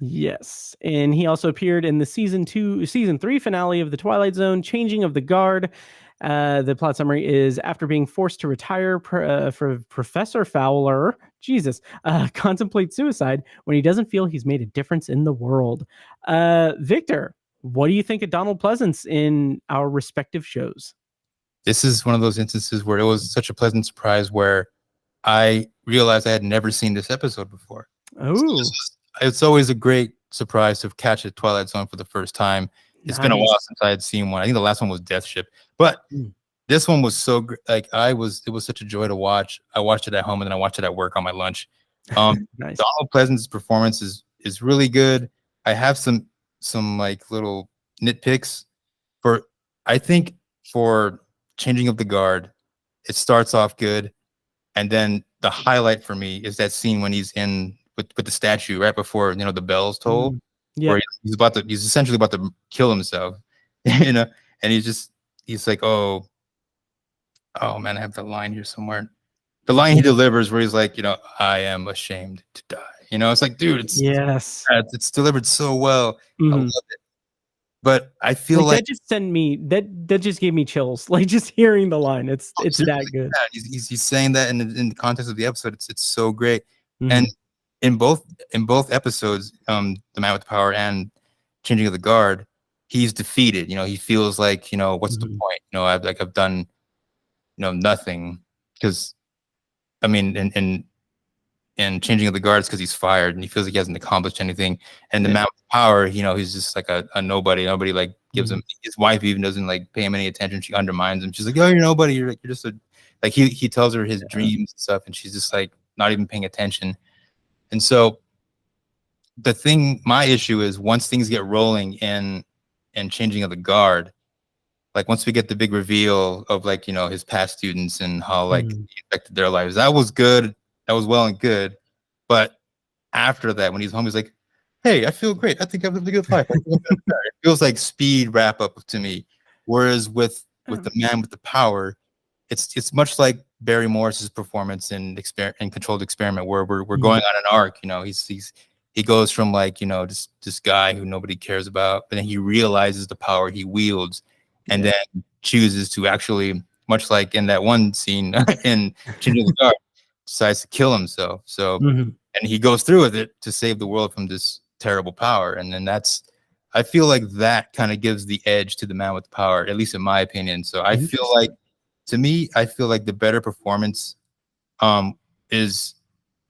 Speaker 2: Yes. And he also appeared in the season 3 finale of The Twilight Zone, Changing of the Guard. The plot summary is after being forced to retire, Professor Fowler, contemplates suicide when he doesn't feel he's made a difference in the world. Victor, what do you think of Donald Pleasance in our respective shows?
Speaker 3: This is one of those instances where it was such a pleasant surprise where I realized I had never seen this episode before.
Speaker 2: Oh,
Speaker 3: it's always a great surprise to catch a Twilight Zone for the first time. It's been a while since I had seen one. I think the last one was Death Ship, but this one was so like it was such a joy to watch. I watched it at home and then I watched it at work on my lunch.
Speaker 2: Nice.
Speaker 3: Donald Pleasance's performance is really good. I have some like little nitpicks I think for Changing of the Guard. It starts off good, and then the highlight for me is that scene when he's in with the statue right before the bells toll.
Speaker 2: Yeah.
Speaker 3: Where he's essentially about to kill himself, and he's like, oh man, I have the line here somewhere. The line he delivers where he's like, I am ashamed to die. It's like, dude, it's delivered so well. I love it. But I feel like
Speaker 2: that just gave me chills. Like just hearing the line, it's that good.
Speaker 3: He's saying that in the context of the episode, it's so great. And in both episodes, The Man with the Power and Changing of the Guard, he's defeated. He feels like, what's the point? I've done, nothing. Because, I mean, in Changing of the Guard, it's because he's fired and he feels like he hasn't accomplished anything. And The Man with the Power, he's just like a nobody. Nobody like gives him. His wife even doesn't like pay him any attention. She undermines him. She's like, "Oh, you're nobody. You're just a." Like he tells her his dreams and stuff, and she's just like not even paying attention. And so my issue is once things get rolling in Changing of the Guard, like once we get the big reveal of like, his past students and how like he affected their lives, that was good. That was well and good. But after that, when he's home, he's like, hey, I feel great. I think I've lived a good life. It feels like speed wrap up to me. Whereas with The Man with the Power, it's much like Barry Morris's performance in Controlled Experiment, where we're going on an arc. He goes from like this guy who nobody cares about, but then he realizes the power he wields, and then chooses to actually, much like in that one scene in Changing the Guard, decides to kill himself. So and he goes through with it to save the world from this terrible power, and then that's I feel like that kind of gives the edge to the man with the power, at least in my opinion. So I feel like, to me, I feel like the better performance is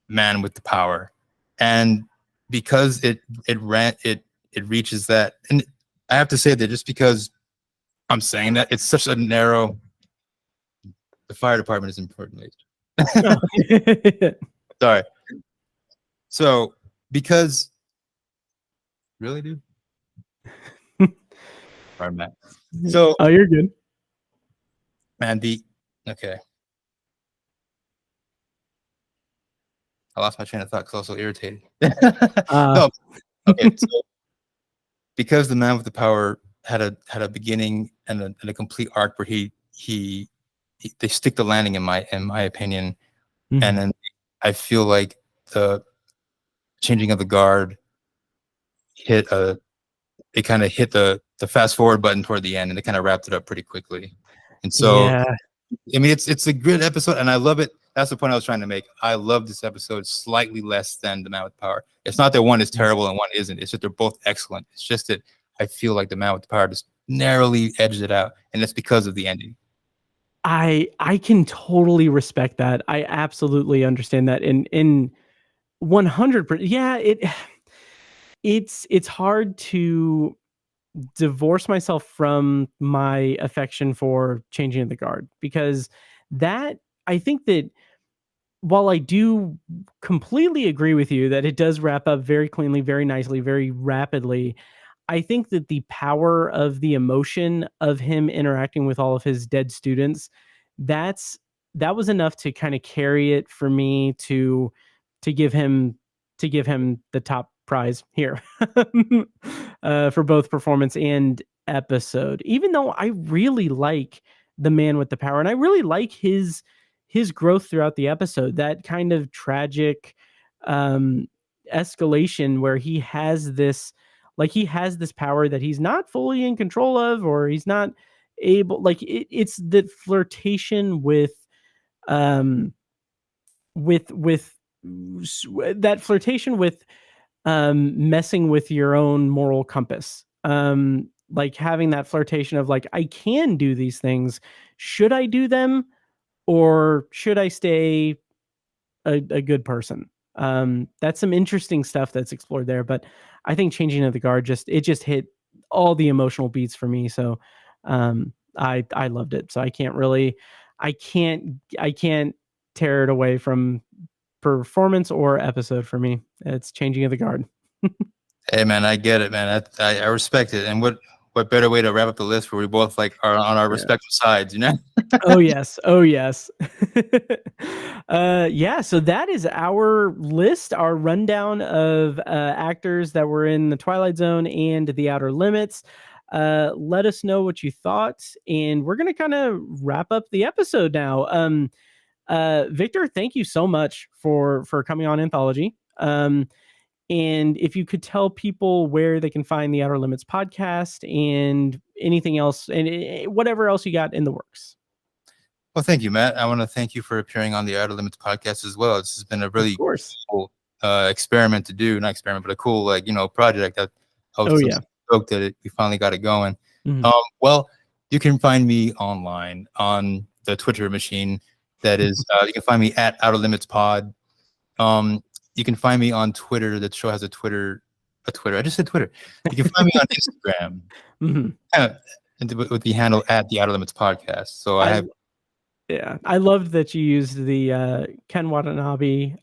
Speaker 3: man with the power, and because it reaches that. And I have to say that just because I'm saying that, it's such a narrow. The fire department is important. Sorry. So because really, dude. Sorry, Matt. So
Speaker 2: oh, you're good.
Speaker 3: Man, okay. I lost my train of thought because I was so irritated. No, okay. So because the man with the power had a beginning and a complete arc where they stick the landing in my opinion, and then I feel like the changing of the guard it kind of hit the fast forward button toward the end, and it kind of wrapped it up pretty quickly. And so,
Speaker 2: yeah.
Speaker 3: I mean, it's a good episode, and I love it. That's the point I was trying to make. I love this episode slightly less than The Man with Power. It's not that one is terrible and one isn't. It's just they're both excellent. It's just that I feel like The Man with the Power just narrowly edged it out, and that's because of the ending.
Speaker 2: I can totally respect that. I absolutely understand that. In 100%, yeah, it's hard to divorce myself from my affection for Changing of the Guard, because that, I think that while I do completely agree with you that it does wrap up very cleanly, very nicely, very rapidly, I think that the power of the emotion of him interacting with all of his dead students, that was enough to kind of carry it for me to give him the top prize here for both performance and episode. Even though I really like the man with the power, and I really like his growth throughout the episode, that kind of tragic escalation where he has this power that he's not fully in control of, or he's not able, like it's the flirtation with that flirtation with messing with your own moral compass, like having that flirtation of like, I can do these things, should I do them, or should I stay a good person? That's some interesting stuff that's explored there. But I think Changing of the Guard just hit all the emotional beats for me. So I loved it. So I can't tear it away from performance or episode for me. It's Changing of the Guard.
Speaker 3: Hey man, I get it, man. I respect it. And what better way to wrap up the list where we both like are on our respective sides, you know?
Speaker 2: Oh yes. Yeah, so that is our list, our rundown of actors that were in the Twilight Zone and the Outer Limits. Let us know what you thought, and we're gonna kind of wrap up the episode now. Victor, thank you so much for coming on Anthology. And if you could tell people where they can find the Outer Limits podcast and anything else, and whatever else you got in the works.
Speaker 3: Well, thank you, Matt. I want to thank you for appearing on the Outer Limits podcast as well. This has been a really cool experiment to do. Not experiment, but a cool, project. I was stoked that we finally got it going.
Speaker 2: Mm-hmm.
Speaker 3: Well, you can find me online on the Twitter machine. That is, you can find me at Outer Limits Pod. You can find me on Twitter. The show has a Twitter. I just said Twitter. You can find me on Instagram. Mm-hmm. With the handle at the Outer Limits Podcast. So I have.
Speaker 2: Yeah, I loved that you used the Ken Watanabe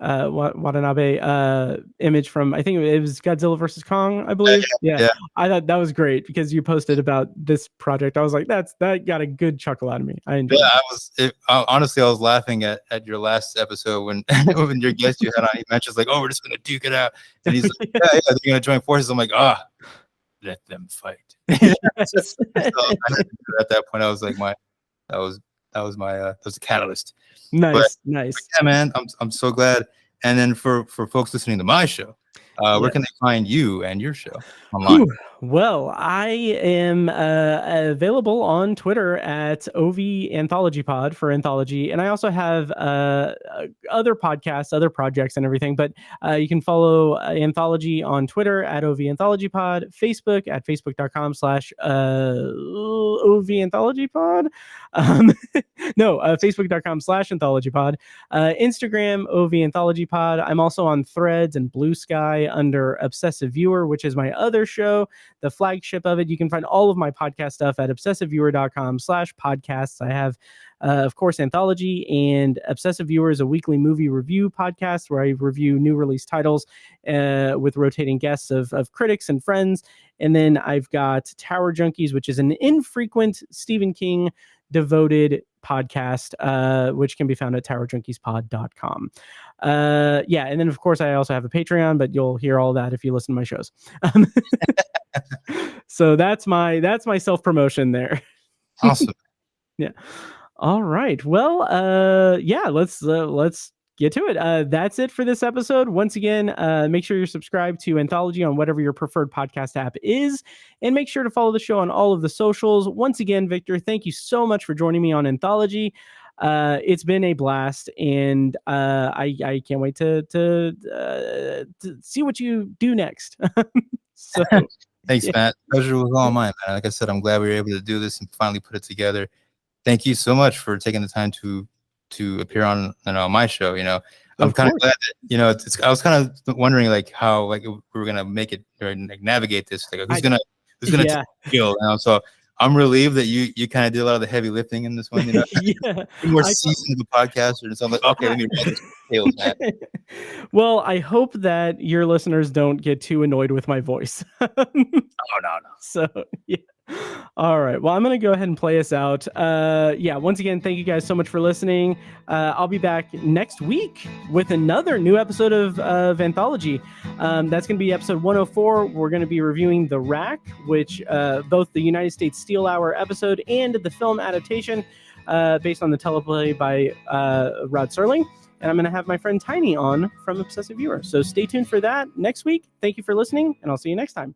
Speaker 2: image from, I think it was Godzilla versus Kong, I believe. Yeah. I thought that was great because you posted about this project. I was like, that got a good chuckle out of me. I enjoyed it.
Speaker 3: Honestly, I was laughing at your last episode when when your guest you had on, he mentions like, oh, we're just gonna duke it out, and he's like, yeah, they're gonna join forces. I'm like, let them fight. So at that point, I was like, that was a catalyst.
Speaker 2: Nice.
Speaker 3: But yeah, man, I'm so glad. And then for folks listening to my show, where can they find you and your show online?
Speaker 2: Well, I am available on Twitter at OV Anthology Pod for Anthology, and I also have other podcasts, other projects, and everything. But you can follow Anthology on Twitter at OV Anthology Pod, Facebook at facebook.com/OV Anthology Pod. Facebook.com/Anthology Pod. Instagram OV Anthology Pod. I'm also on Threads and Blue Sky under Obsessive Viewer, which is my other show, the flagship of it. You can find all of my podcast stuff at obsessiveviewer.com/podcasts. I have, of course, Anthology, and Obsessive Viewer is a weekly movie review podcast where I review new release titles with rotating guests of critics and friends. And then I've got Tower Junkies, which is an infrequent Stephen King devoted podcast, which can be found at towerjunkieспod.com. Yeah, and then of course I also have a Patreon, but you'll hear all that if you listen to my shows. So that's my self-promotion there.
Speaker 3: Awesome.
Speaker 2: Yeah. All right. Well, yeah, let's get to it. That's it for this episode. Once again, make sure you're subscribed to Anthology on whatever your preferred podcast app is, and make sure to follow the show on all of the socials. Once again, Victor, thank you so much for joining me on Anthology. It's been a blast, and I can't wait to see what you do next. So,
Speaker 3: Thanks,
Speaker 2: yeah.
Speaker 3: Matt. Pleasure was all mine, man. Like I said, I'm glad we were able to do this and finally put it together. Thank you so much for taking the time to appear on my show. I'm kind of glad that I was kind of wondering like how like we were gonna make it or like navigate this. Like who's gonna take the skill. So I'm relieved that you kind of did a lot of the heavy lifting in this one.
Speaker 2: Yeah,
Speaker 3: you're more seasoned of a podcaster, so I'm like, okay, let me write this details, Matt.
Speaker 2: Well, I hope that your listeners don't get too annoyed with my voice.
Speaker 3: Oh no.
Speaker 2: So yeah. All right. Well, I'm going to go ahead and play us out. Yeah. Once again, thank you guys so much for listening. I'll be back next week with another new episode of Anthology. That's going to be episode 104. We're going to be reviewing The Rack, which both the United States Steel Hour episode and the film adaptation based on the teleplay by Rod Serling. And I'm going to have my friend Tiny on from Obsessive Viewer. So stay tuned for that next week. Thank you for listening, and I'll see you next time.